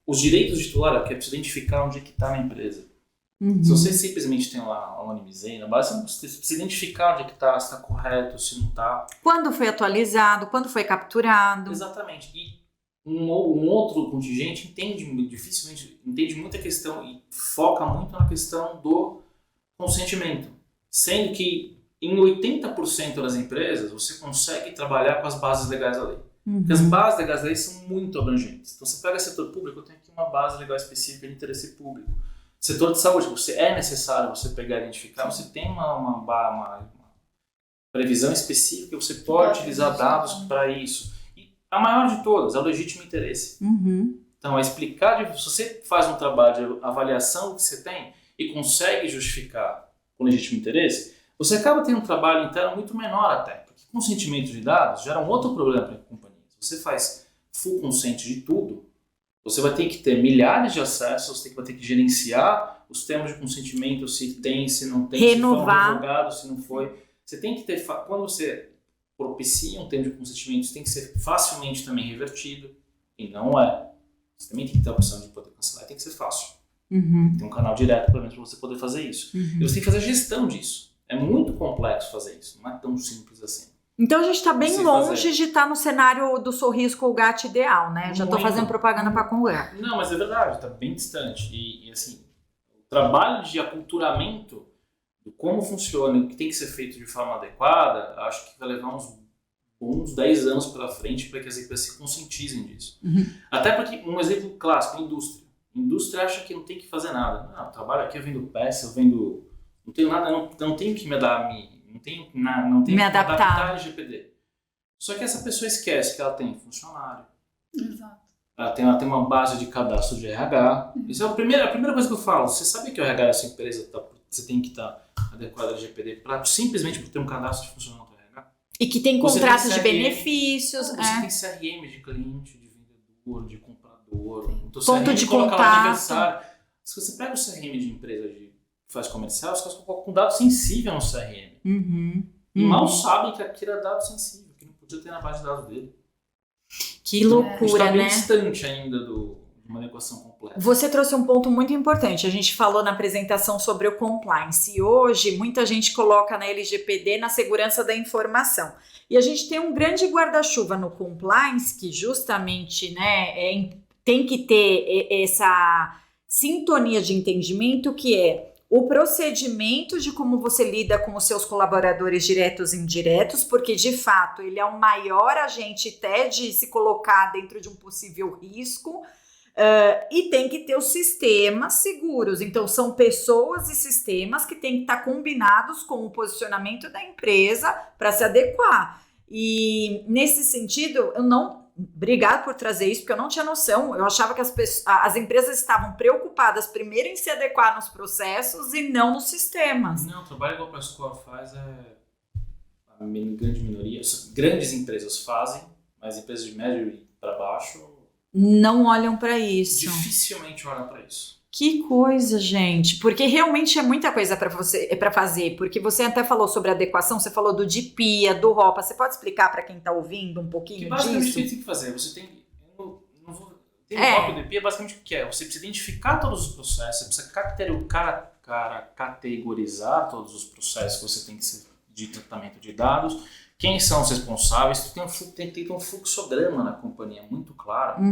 os direitos de titular é que é preciso identificar onde é que está na empresa. Se você simplesmente tem lá anonimizei na base, você precisa identificar onde é que está, se está correto, se não está. Quando foi atualizado, quando foi capturado. Exatamente. E um outro contingente dificilmente entende muita questão e foca muito na questão do consentimento. Sendo que em 80% das empresas você consegue trabalhar com as bases legais da lei. Porque as bases legais da lei são muito abrangentes. Então você pega setor público, eu tenho aqui uma base legal específica de interesse público. Setor de saúde, é necessário você pegar e identificar, você tem uma previsão específica que você pode utilizar dados para isso. E a maior de todas é o legítimo interesse. Então, é explicar, se você faz um trabalho de avaliação que você tem e consegue justificar com legítimo interesse, você acaba tendo um trabalho interno muito menor até. Porque consentimento de dados gera um outro problema para a companhia. Se você faz full consent de tudo, você vai ter que ter milhares de acessos, você vai ter que gerenciar os termos de consentimento, se tem, se não tem, renovar. Se foram revogados, se não foi. Você tem que ter, quando você propicia um termo de consentimento, isso tem que ser facilmente também revertido, e não é. Você também tem que ter a opção de poder cancelar, tem que ser fácil. Tem um canal direto, pelo menos, para você poder fazer isso. E você tem que fazer a gestão disso. É muito complexo fazer isso, não é tão simples assim. Então a gente está bem longe de estar no cenário do sorriso Colgate ideal, né? Já estou fazendo propaganda para Colgate. Não, mas é verdade, está bem distante. E assim, o trabalho de aculturamento de como funciona e o que tem que ser feito de forma adequada, acho que vai levar uns 10 anos pela frente para que as empresas se conscientizem disso. Até porque, um exemplo clássico, a indústria. A indústria acha que não tem que fazer nada. Não, eu trabalho aqui, eu vendo peça, eu vendo... Não tenho nada, não tenho que me adaptar ao LGPD. Só que essa pessoa esquece que ela tem funcionário. Exato. Ela tem uma base de cadastro de RH. Isso é a primeira coisa que eu falo. Você sabe que o RH dessa empresa você tem que estar adequado ao LGPD simplesmente por ter um cadastro de funcionário do RH? E que tem contratos de benefícios. Você tem CRM de cliente, de vendedor, de comprador. Então, ponto de coloca lá contato. aniversário. Se você pega o CRM de empresa que faz comercial, os caras colocam dado sensível no CRM. E mal sabem que aquilo é dado sensível, que não podia ter na base de dados dele. Que loucura, está bem né? distante ainda de uma equação completa. Você trouxe um ponto muito importante. A gente falou na apresentação sobre o compliance. E hoje, muita gente coloca na LGPD na segurança da informação. E a gente tem um grande guarda-chuva no compliance, que justamente, né, tem que ter essa sintonia de entendimento, que é o procedimento de como você lida com os seus colaboradores diretos e indiretos, porque, de fato, ele é o maior agente até de se colocar dentro de um possível risco, e tem que ter os sistemas seguros. Então, são pessoas e sistemas que têm que estar combinados com o posicionamento da empresa para se adequar. E, nesse sentido, obrigado por trazer isso, porque eu não tinha noção. Eu achava que as empresas estavam preocupadas primeiro em se adequar nos processos e não nos sistemas. Não, o trabalho igual a Score faz a grande minoria. Grandes empresas fazem, mas empresas de médio e para baixo não olham para isso. Dificilmente olham para isso. Que coisa, gente, porque realmente é muita coisa para fazer, porque você até falou sobre adequação, você falou do DPIA, do ROPA, você pode explicar para quem está ouvindo um pouquinho disso? Basicamente o que tem que fazer, você tem o ROPA e o DPIA, basicamente o que é? Você precisa identificar todos os processos, você precisa categorizar todos os processos que você tem que ser de tratamento de dados, quem são os responsáveis, tem que ter um fluxograma na companhia muito claro,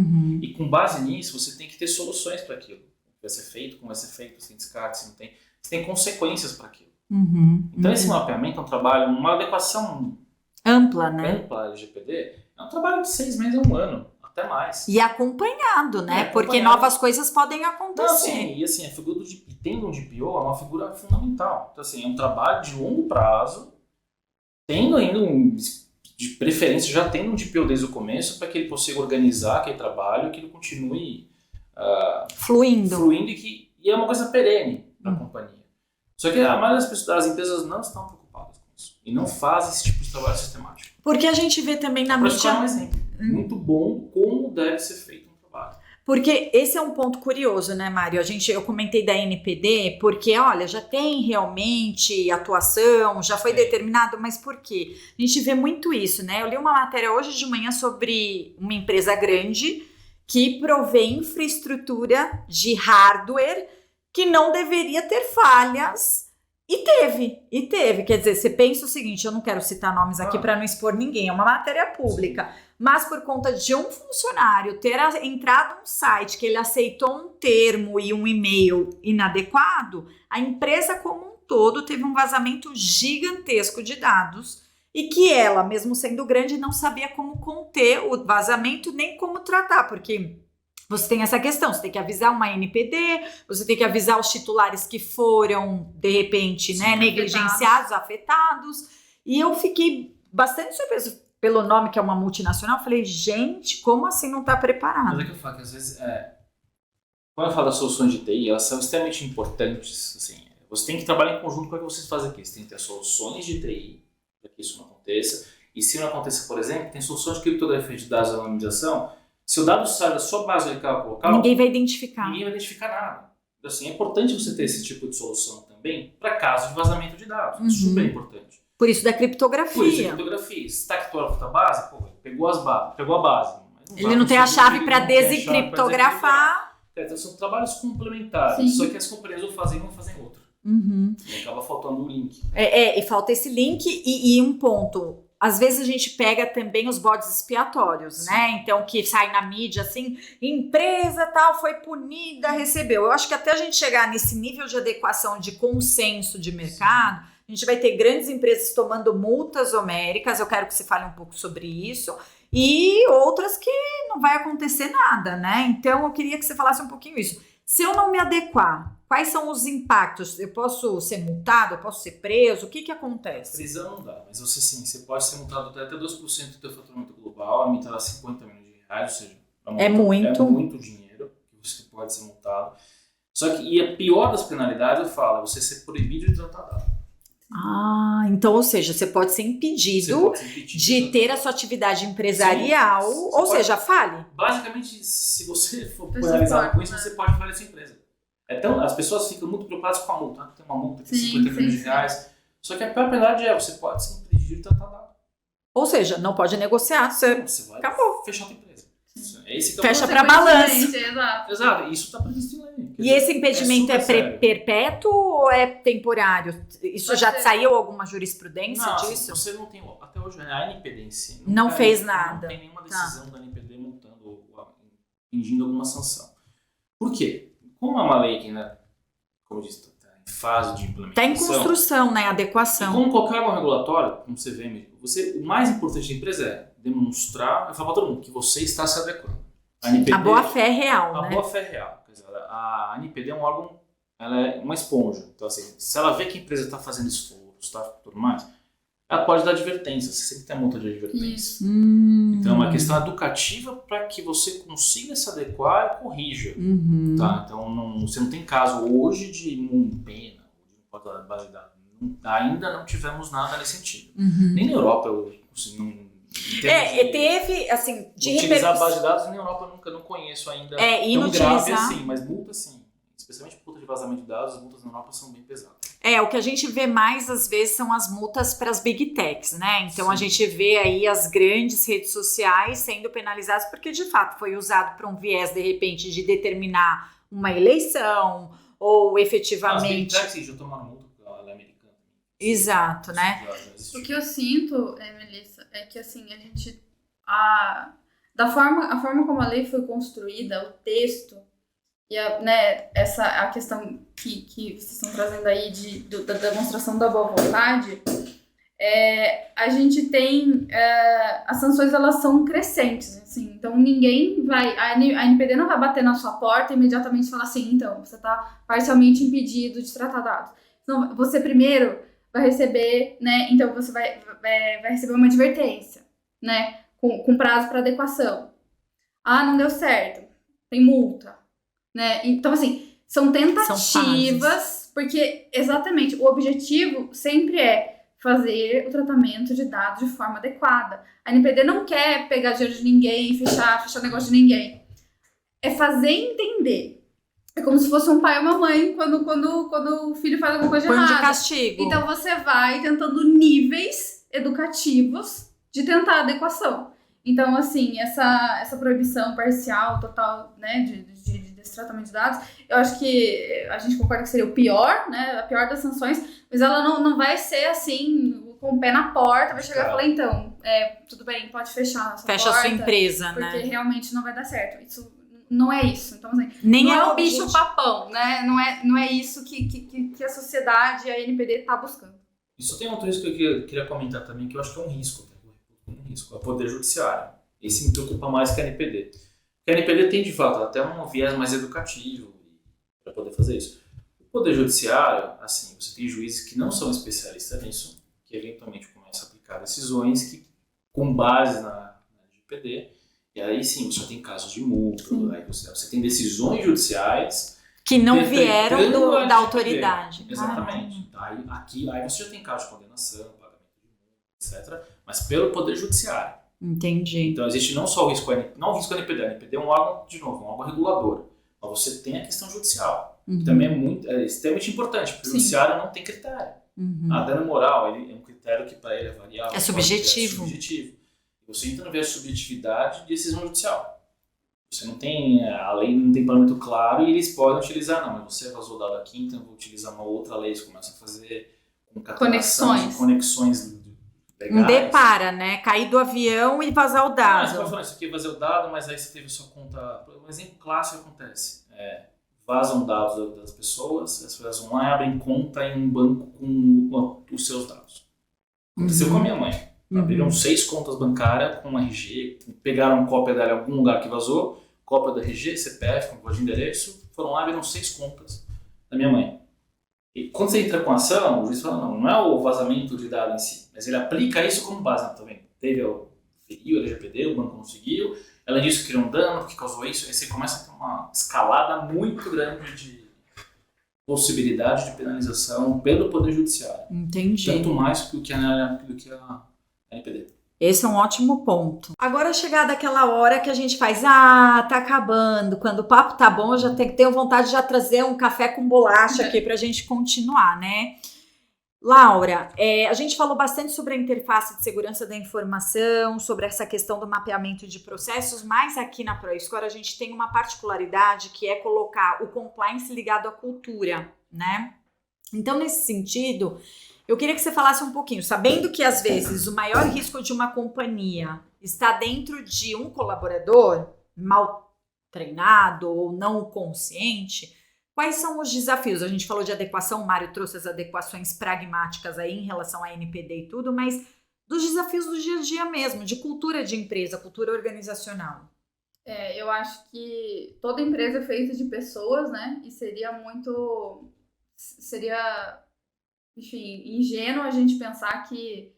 e com base nisso você tem que ter soluções para aquilo. Vai ser feito, como vai ser feito, se tem descarte, se não tem. Você tem consequências para aquilo. Então esse mapeamento é um trabalho, uma adequação ampla, né? Ampla LGPD, é um trabalho de 6 meses a 1 ano, até mais. E acompanhado, né? Porque novas coisas podem acontecer. Não, sim, e assim, a figura do DPO, tendo um DPO é uma figura fundamental. Então assim, é um trabalho de longo prazo, tendo ainda de preferência, já tendo um DPO desde o começo, para que ele consiga organizar aquele trabalho, que ele continue fluindo e é uma coisa perene para a companhia. Só que a maioria das empresas não estão preocupadas com isso e não fazem esse tipo de trabalho sistemático. Porque a gente vê também na mídia... Para um exemplo muito bom como deve ser feito um trabalho. Porque esse é um ponto curioso, né, Mário? Eu comentei da NPD, porque, olha, já tem realmente atuação, já foi determinado, mas por quê? A gente vê muito isso, né? Eu li uma matéria hoje de manhã sobre uma empresa grande que provê infraestrutura de hardware que não deveria ter falhas, e teve. Quer dizer, você pensa o seguinte, eu não quero citar nomes aqui para não expor ninguém, é uma matéria pública, mas por conta de um funcionário ter entrado num site que ele aceitou um termo e um e-mail inadequado, a empresa como um todo teve um vazamento gigantesco de dados e que ela, mesmo sendo grande, não sabia como conter o vazamento nem como tratar, porque você tem essa questão, você tem que avisar uma NPD, você tem que avisar os titulares que foram, de repente, né, negligenciados, afetados, e eu fiquei bastante surpresa pelo nome, que é uma multinacional. Eu falei, gente, como assim não está preparado? Mas é que eu falo que às vezes, quando eu falo das soluções de TI, elas são extremamente importantes. Assim, você tem que trabalhar em conjunto com o que vocês fazem aqui. Você tem que ter soluções de TI para que isso não aconteça. E se não aconteça, por exemplo, tem soluções de criptografia de dados e anonimização. Se o dado sai da sua base local, ninguém vai identificar. Ninguém vai identificar nada. Assim, é importante você ter esse tipo de solução também para casos de vazamento de dados. É super importante. Por isso da criptografia. Por isso da criptografia. Se está criptografando a base, pegou a base. Ele não tem a chave para desencriptografar. Então são trabalhos complementares. Sim. Só que as companhias vão fazer um e fazem outro. E acaba faltando o link. E falta esse link e um ponto. Às vezes a gente pega também os bodes expiatórios, né? Então, que sai na mídia assim, empresa tal foi punida, recebeu. Eu acho que até a gente chegar nesse nível de adequação de consenso de mercado, a gente vai ter grandes empresas tomando multas homéricas. Eu quero que você fale um pouco sobre isso. E outras que não vai acontecer nada, né? Então, eu queria que você falasse um pouquinho isso. Se eu não me adequar, quais são os impactos? Eu posso ser multado? Eu posso ser preso? O que acontece? Prisão não dá, mas você pode ser multado até 2% do teu faturamento global, limitado a 50 milhões de reais, ou seja, é muito dinheiro que você pode ser multado. Só que, e a pior das penalidades, eu falo, é você ser proibido de tratar dado. Então, ou seja, você pode ser impedido de ter a sua atividade empresarial, ou seja, fale. Basicamente, se você for penalizado com isso, você pode falir sua empresa. As pessoas ficam muito preocupadas com a multa. Tem uma multa de 50 milhões de reais. Só que a pior penalidade você pode ser impedido de tratar dado. Ou seja, não pode negociar, você vai acabou. Fechar a tua empresa. Esse fecha para balanço. Exato, isso está previsto em lei. E esse impedimento é perpétuo ou é temporário? Isso já saiu alguma jurisprudência disso? Você não tem, até hoje a NPD em si não fez nada. Não tem nenhuma decisão da NPD multando ou infringindo alguma sanção. Por quê? Como é uma lei que, né, como eu disse, está em fase de implementação. Está em construção, né? Adequação. E como qualquer órgão regulatório, como você vê, o mais importante da empresa é demonstrar, eu falo para todo mundo, que você está se adequando. A boa-fé real, né? A boa-fé real. Quer dizer, a NPD é um órgão, ela é uma esponja. Então, assim, se ela vê que a empresa está fazendo esforço, tudo mais, ela pode dar advertência. Você sempre tem a multa de advertência. Então, é uma questão educativa para que você consiga se adequar e corrija. Tá? Então, você não tem caso hoje de pena, de porta da base de dados. Ainda não tivemos nada nesse sentido. Nem na Europa, teve, assim, de utilizar a base de dados na Europa eu nunca não conheço ainda tão grave assim, mas multa sim. Especialmente por conta de vazamento de dados, as multas na Europa são bem pesadas. O que a gente vê mais às vezes são as multas para as big techs, né? Então a gente vê aí as grandes redes sociais sendo penalizadas porque de fato foi usado para um viés de repente de determinar uma eleição ou efetivamente... As big techs já tomaram multa, ela é americana. Exato, né? O que eu sinto, Melissa, é que assim, a gente... A forma como a lei foi construída, o texto, e a questão que vocês estão trazendo aí da demonstração da boa vontade, a gente tem... as sanções, elas são crescentes, assim, então ninguém vai... A NPD não vai bater na sua porta e imediatamente falar assim, então, você está parcialmente impedido de tratar dados. Então, você primeiro vai receber, né? Então você vai receber uma advertência, né? Com prazo para adequação. Não deu certo, tem multa, né? Então, assim, são tentativas, porque exatamente o objetivo sempre é fazer o tratamento de dados de forma adequada. A NPD não quer pegar dinheiro de ninguém, fechar negócio de ninguém. É fazer entender. É como se fosse um pai ou uma mãe quando o filho faz alguma coisa errada. De castigo. Então você vai tentando níveis educativos de tentar adequação. Então, assim, essa proibição parcial, total, né, desse tratamento de dados, eu acho que a gente concorda que seria o pior, né, a pior das sanções, mas ela não vai ser assim, com o pé na porta, vai chegar e falar, então, tudo bem, pode fechar a nossa Fecha porta, a sua empresa, porque né? realmente não vai dar certo. Isso não é isso. Então, assim, Nem não é o objetivo. bicho papão, né? Não é isso que a sociedade e a NPD tá buscando. Isso tem outro risco que eu queria comentar também, que eu acho que é um risco, é o Poder Judiciário. Esse me preocupa mais que a NPD. Porque a NPD tem, de fato, até um viés mais educativo para poder fazer isso. O Poder Judiciário, assim, você tem juízes que não são especialistas nisso, que eventualmente começam a aplicar decisões que, com base na LGPD, e aí sim, você tem casos de multa, aí você tem decisões judiciais que não vieram defeitando da a autoridade. Exatamente. Aí você já tem caso de condenação, pagamento de multa, etc., mas pelo Poder Judiciário. Entendi. Então existe não só o risco, não o risco NPD. A NPD é um órgão, de novo, um órgão regulador. Mas você tem a questão judicial, que também é extremamente importante, porque o judiciário não tem critério. A dano moral ele é um critério que para ele é variável. É subjetivo. E você entra no viés de subjetividade de decisão judicial. Você não tem, a lei não tem parâmetro claro e eles podem utilizar, não, mas você vazou dado aqui, então eu vou utilizar uma outra lei, você começa a fazer conexões legais. Depara, né? Cair do avião e vazar o dado. Você pode falar, isso aqui vazou o dado, mas aí você teve sua conta... Um exemplo clássico acontece. Vazam dados das pessoas, as pessoas vão lá e abrem conta em um banco com os seus dados. Aconteceu com a minha mãe. Abriram 6 contas bancárias com RG, pegaram cópia dela em algum lugar que vazou, cópia do RG, CPF, comprovante de endereço, foram lá e abriram 6 contas da minha mãe. E quando você entra com a ação, o juiz fala, não é o vazamento de dados em si, mas ele aplica isso como base. Não, tá vendo? Feriu a LGPD, o banco não seguiu, ela disse que criou um dano, porque causou isso, aí você começa a ter uma escalada muito grande de possibilidade de penalização pelo Poder Judiciário. Entendi. Tanto mais do que a NPD. Esse é um ótimo ponto. Agora chegada aquela hora que a gente faz, tá acabando, quando o papo tá bom, eu já tenho vontade de já trazer um café com bolacha aqui pra gente continuar, né? Laura, a gente falou bastante sobre a interface de segurança da informação, sobre essa questão do mapeamento de processos, mas aqui na ProScore a gente tem uma particularidade que é colocar o compliance ligado à cultura, né? Então, nesse sentido, eu queria que você falasse um pouquinho, sabendo que às vezes o maior risco de uma companhia está dentro de um colaborador mal treinado ou não consciente, quais são os desafios? A gente falou de adequação, o Mário trouxe as adequações pragmáticas aí em relação à NPD e tudo, mas dos desafios do dia a dia mesmo, de cultura de empresa, cultura organizacional. Eu acho que toda empresa é feita de pessoas, né? E seria, enfim, ingênuo a gente pensar que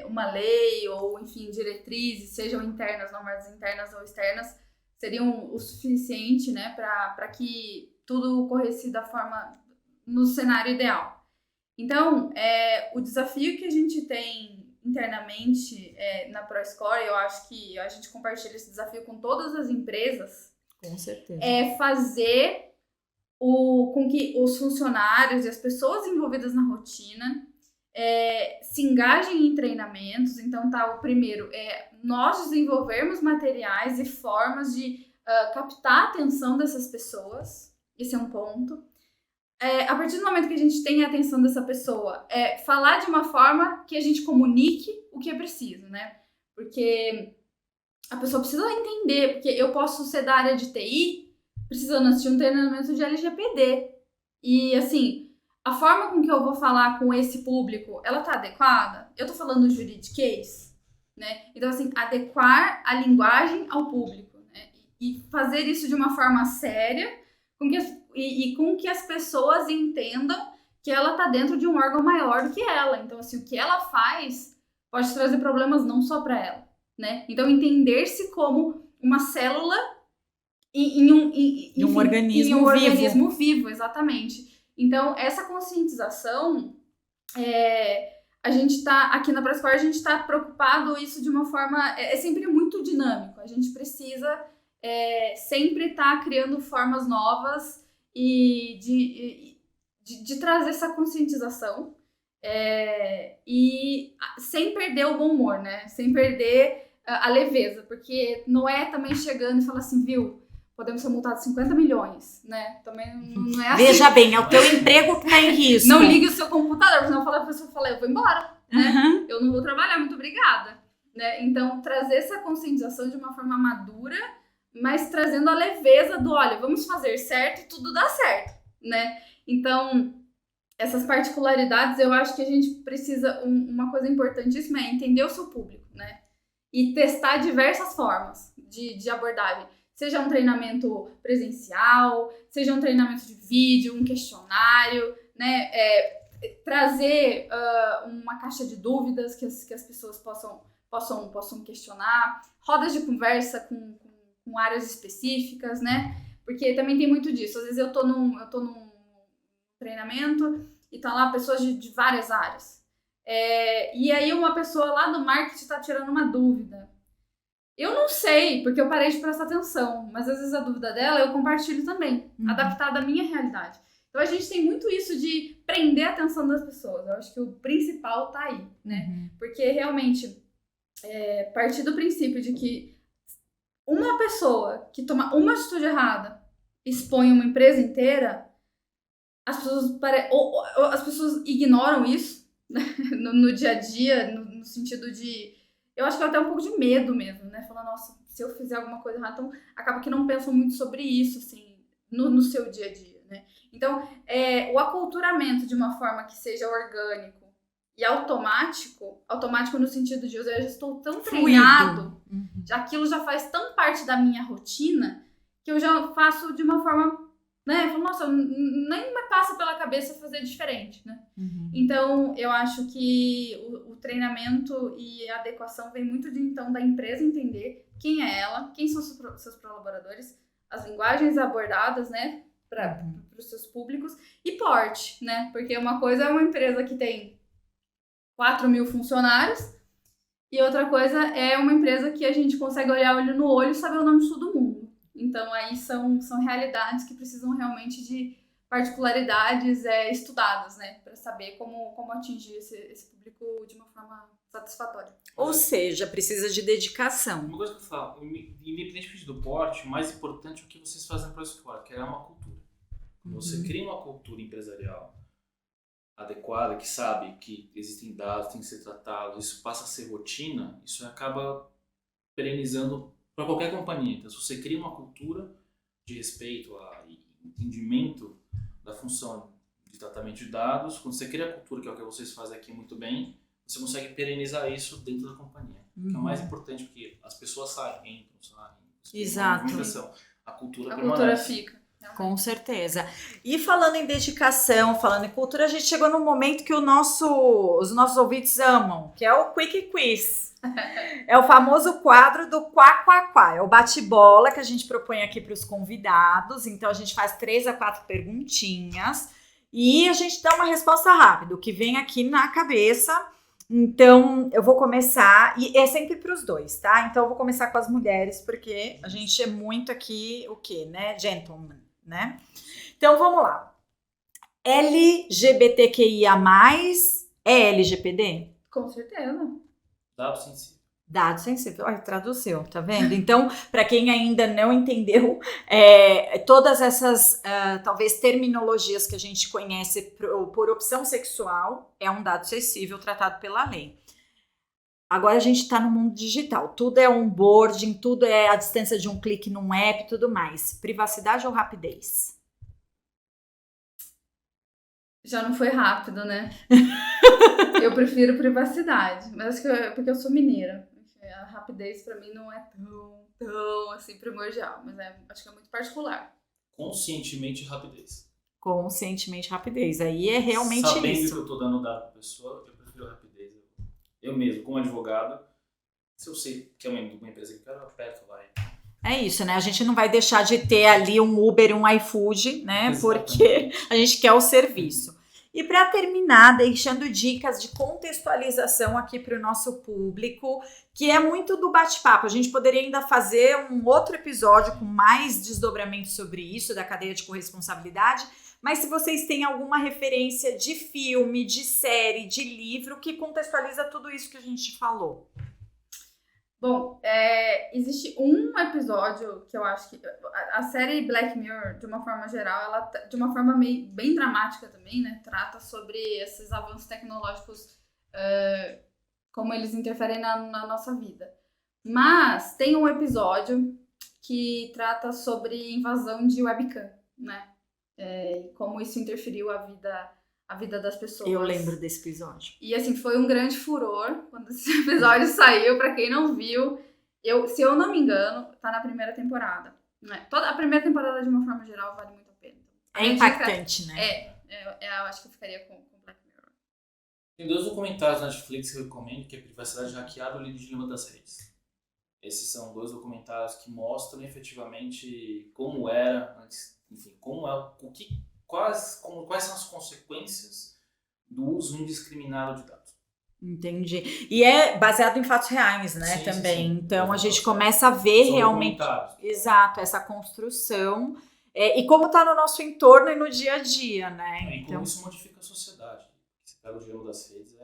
uma lei ou, enfim, diretrizes, sejam internas, normas internas ou externas, seriam o suficiente, né, para que tudo ocorresse da forma, no cenário ideal. Então, o desafio que a gente tem internamente na ProScore, eu acho que a gente compartilha esse desafio com todas as empresas. Com certeza. É fazer com que os funcionários e as pessoas envolvidas na rotina se engajem em treinamentos. Então, o primeiro nós desenvolvermos materiais e formas de captar a atenção dessas pessoas. Esse é um ponto. A partir do momento que a gente tem a atenção dessa pessoa, falar de uma forma que a gente comunique o que é preciso, né? Porque a pessoa precisa entender, porque eu posso ser da área de TI precisando assistir um treinamento de LGPD. E, assim, a forma com que eu vou falar com esse público, ela tá adequada? Eu tô falando juridiquês, né? Então, assim, adequar a linguagem ao público, né? E fazer isso de uma forma séria, com que as pessoas entendam que ela tá dentro de um órgão maior do que ela. Então, assim, o que ela faz pode trazer problemas não só para ela, né? Então, entender-se como uma célula em um organismo vivo, exatamente. Então, essa conscientização, a gente tá, aqui na ProScore, a gente tá preocupado isso de uma forma, sempre muito dinâmico. A gente precisa sempre estar criando formas novas e de trazer essa conscientização e sem perder o bom humor, né? Sem perder a leveza, porque não é também chegando e falar assim, viu, podemos ser multados 50 milhões, né? Também não é assim. Veja bem, é o teu emprego que está em risco. Não ligue o seu computador, senão a pessoa fala, eu vou embora. né? Eu não vou trabalhar, muito obrigada. Né? Então, trazer essa conscientização de uma forma madura, mas trazendo a leveza do, olha, vamos fazer certo e tudo dá certo, né? Então, essas particularidades, eu acho que a gente precisa, uma coisa importantíssima é entender o seu público, né? E testar diversas formas de abordagem. Seja um treinamento presencial, seja um treinamento de vídeo, um questionário, né? Trazer uma caixa de dúvidas que as pessoas possam questionar, rodas de conversa com áreas específicas, né? Porque também tem muito disso. Às vezes eu tô num treinamento e tá lá pessoas de várias áreas. E aí uma pessoa lá do marketing tá tirando uma dúvida. Eu não sei, porque eu parei de prestar atenção, mas às vezes a dúvida dela eu compartilho também, adaptada à minha realidade. Então a gente tem muito isso de prender a atenção das pessoas. Eu acho que o principal tá aí, né? Porque realmente, partir do princípio de que uma pessoa que toma uma atitude errada expõe uma empresa inteira, as pessoas ignoram isso, né? no dia a dia, no sentido de... Eu acho que até um pouco de medo mesmo, né? Falar, nossa, se eu fizer alguma coisa errada, então acaba que não pensam muito sobre isso, assim, no seu dia a dia, né? Então, o aculturamento de uma forma que seja orgânico e automático no sentido de eu já estou tão treinado, aquilo já faz tão parte da minha rotina, que eu já faço de uma forma, né? Eu falo, nossa, nem me passa pela cabeça fazer diferente, né? Então, eu acho que o treinamento e a adequação vem muito então da empresa entender quem é ela, quem são seus colaboradores, as linguagens abordadas, né, para os seus públicos, e porte, né? Porque uma coisa é uma empresa que tem 4.000 funcionários e outra coisa é uma empresa que a gente consegue olhar olho no olho e saber o nome de todo mundo. Então, aí são realidades que precisam realmente de particularidades estudadas, né? Para saber como atingir esse público de uma forma satisfatória. Ou seja, precisa de dedicação. Uma coisa que eu falo, independente do porte, o mais importante é o que vocês fazem para a escola, que é uma cultura. Quando você cria uma cultura empresarial adequada, que sabe que existem dados, tem que ser tratado, isso passa a ser rotina, isso acaba perenizando para qualquer companhia. Então, se você cria uma cultura de respeito e entendimento da função de tratamento de dados, quando você cria a cultura, que é o que vocês fazem aqui muito bem, você consegue perenizar isso dentro da companhia. Que é o mais importante, porque as pessoas saem, entram, saem. Exato. A cultura A permanece. cultura fica. Com certeza. E falando em dedicação, falando em cultura, a gente chegou num momento que os nossos ouvintes amam, que é o Quick Quiz. É o famoso quadro do Quá, Quá, Quá. É o bate-bola que a gente propõe aqui para os convidados. Então, a gente faz 3 a 4 perguntinhas e a gente dá uma resposta rápida, o que vem aqui na cabeça. Então, eu vou começar, e é sempre para os dois, tá? Então, eu vou começar com as mulheres, porque a gente é muito aqui, o quê, né? Gentleman, né? Então, vamos lá. LGBTQIA+, é LGPD? Com certeza. Dado sensível. Dado sensível. Olha, traduziu, tá vendo? Então, para quem ainda não entendeu, todas essas, talvez, terminologias que a gente conhece por opção sexual é um dado sensível tratado pela lei. Agora a gente está no mundo digital. Tudo é onboarding, tudo é a distância de um clique num app e tudo mais. Privacidade ou rapidez? Já não foi rápido, né? Eu prefiro privacidade, mas acho que porque eu sou mineira. A rapidez pra mim não é tão assim primordial, mas acho que é muito particular. Conscientemente rapidez. Conscientemente rapidez. Aí é realmente Sabendo isso. que eu tô dando dado pra pessoa, eu prefiro rapidez. Eu mesmo, como advogado, se eu sei que é uma empresa que eu quero, eu aperto lá. É isso, né? A gente não vai deixar de ter ali um Uber e um iFood, né? Exatamente. Porque a gente quer o serviço. E para terminar, deixando dicas de contextualização aqui para o nosso público, que é muito do bate-papo. A gente poderia ainda fazer um outro episódio com mais desdobramento sobre isso, da cadeia de corresponsabilidade, mas se vocês têm alguma referência de filme, de série, de livro que contextualiza tudo isso que a gente falou. Bom, existe um episódio que eu acho que... A série Black Mirror, de uma forma geral, ela de uma forma bem dramática também, né? Trata sobre esses avanços tecnológicos como eles interferem na nossa vida. Mas tem um episódio que trata sobre invasão de webcam, né? E como isso interferiu a vida das pessoas. Eu lembro desse episódio. E assim, foi um grande furor quando esse episódio saiu. Pra quem não viu, se eu não me engano, tá na primeira temporada. Né? Toda a primeira temporada, de uma forma geral, vale muito a pena. É impactante, né? Eu acho que eu ficaria com Black Mirror. Tem 2 documentários na Netflix que eu recomendo, que é Privacidade Hackeada e O Dilema das Redes. Esses são 2 documentários que mostram efetivamente como era antes, enfim, quais são as consequências do uso indiscriminado de dados. Entendi. E é baseado em fatos reais, né, Sim, também. sim. Então a gente começa a ver São realmente, documentários. exato, essa construção e como está no nosso entorno e no dia a dia, né? E Então, como isso modifica a sociedade. Se pega o dilema das redes,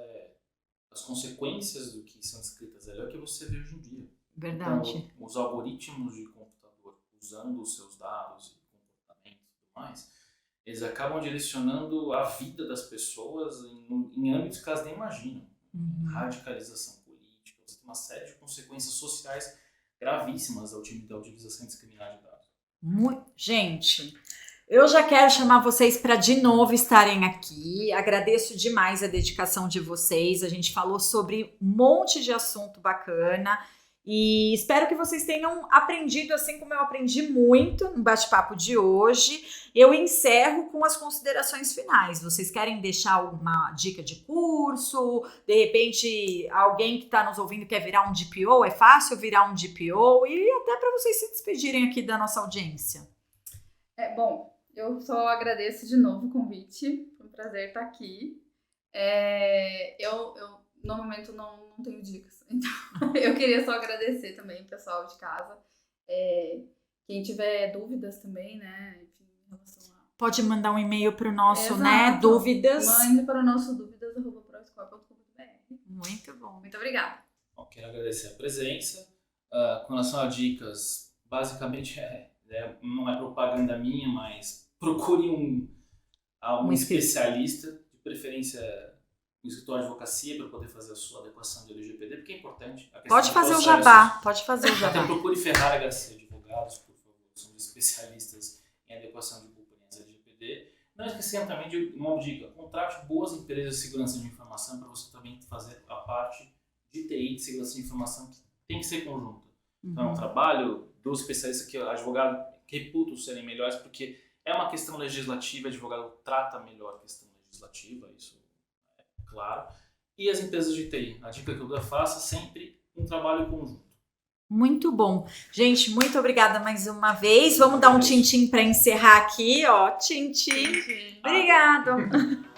as consequências do que são descritas ali é o que você vê hoje em dia. verdade. Então, os algoritmos de computador, usando os seus dados e comportamento e tudo mais, eles acabam direcionando a vida das pessoas em âmbitos que elas nem imaginam. Radicalização política, você tem uma série de consequências sociais gravíssimas da utilização indiscriminada de dados. Gente, eu já quero chamar vocês para de novo estarem aqui. Agradeço demais a dedicação de vocês. A gente falou sobre um monte de assunto bacana. E espero que vocês tenham aprendido, assim como eu aprendi muito no bate-papo de hoje. Eu encerro com as considerações finais. Vocês querem deixar alguma dica de curso? De repente, alguém que está nos ouvindo quer virar um DPO? É fácil virar um DPO? E até para vocês se despedirem aqui da nossa audiência. Bom, eu só agradeço de novo o convite. Foi um prazer estar aqui. Eu no momento não tenho dicas, então eu queria só agradecer também o pessoal de casa. Quem tiver dúvidas também, né, enfim, em relação a... Pode mandar um e-mail para o nosso, Exato. né, dúvidas. Mande para o nosso dúvidas@proscore.com.br. Muito bom. Muito obrigada. Bom, quero agradecer a presença. Com relação a dicas, basicamente não é propaganda minha, mas procure um especialista, de preferência um escritório de advocacia, para poder fazer a sua adequação de LGPD, porque é importante. Pode fazer o jabá, pode fazer o jabá. Então procure Ferrara Garcia Advogados, por favor, são especialistas em adequação de compliance LGPD. Não esquecendo também de uma dica, contrate boas empresas de segurança de informação para você também fazer a parte de TI, de segurança de informação, que tem que ser conjunta. Então é um trabalho dos especialistas que o advogado reputa serem melhores, porque é uma questão legislativa, o advogado trata melhor a questão legislativa, isso é claro. E as empresas de TI, a dica que eu dou é faça sempre um trabalho conjunto. Muito bom. Gente, muito obrigada mais uma vez. Vamos dar um tchim-tchim para encerrar aqui, ó. Tchim-tchim. Obrigado.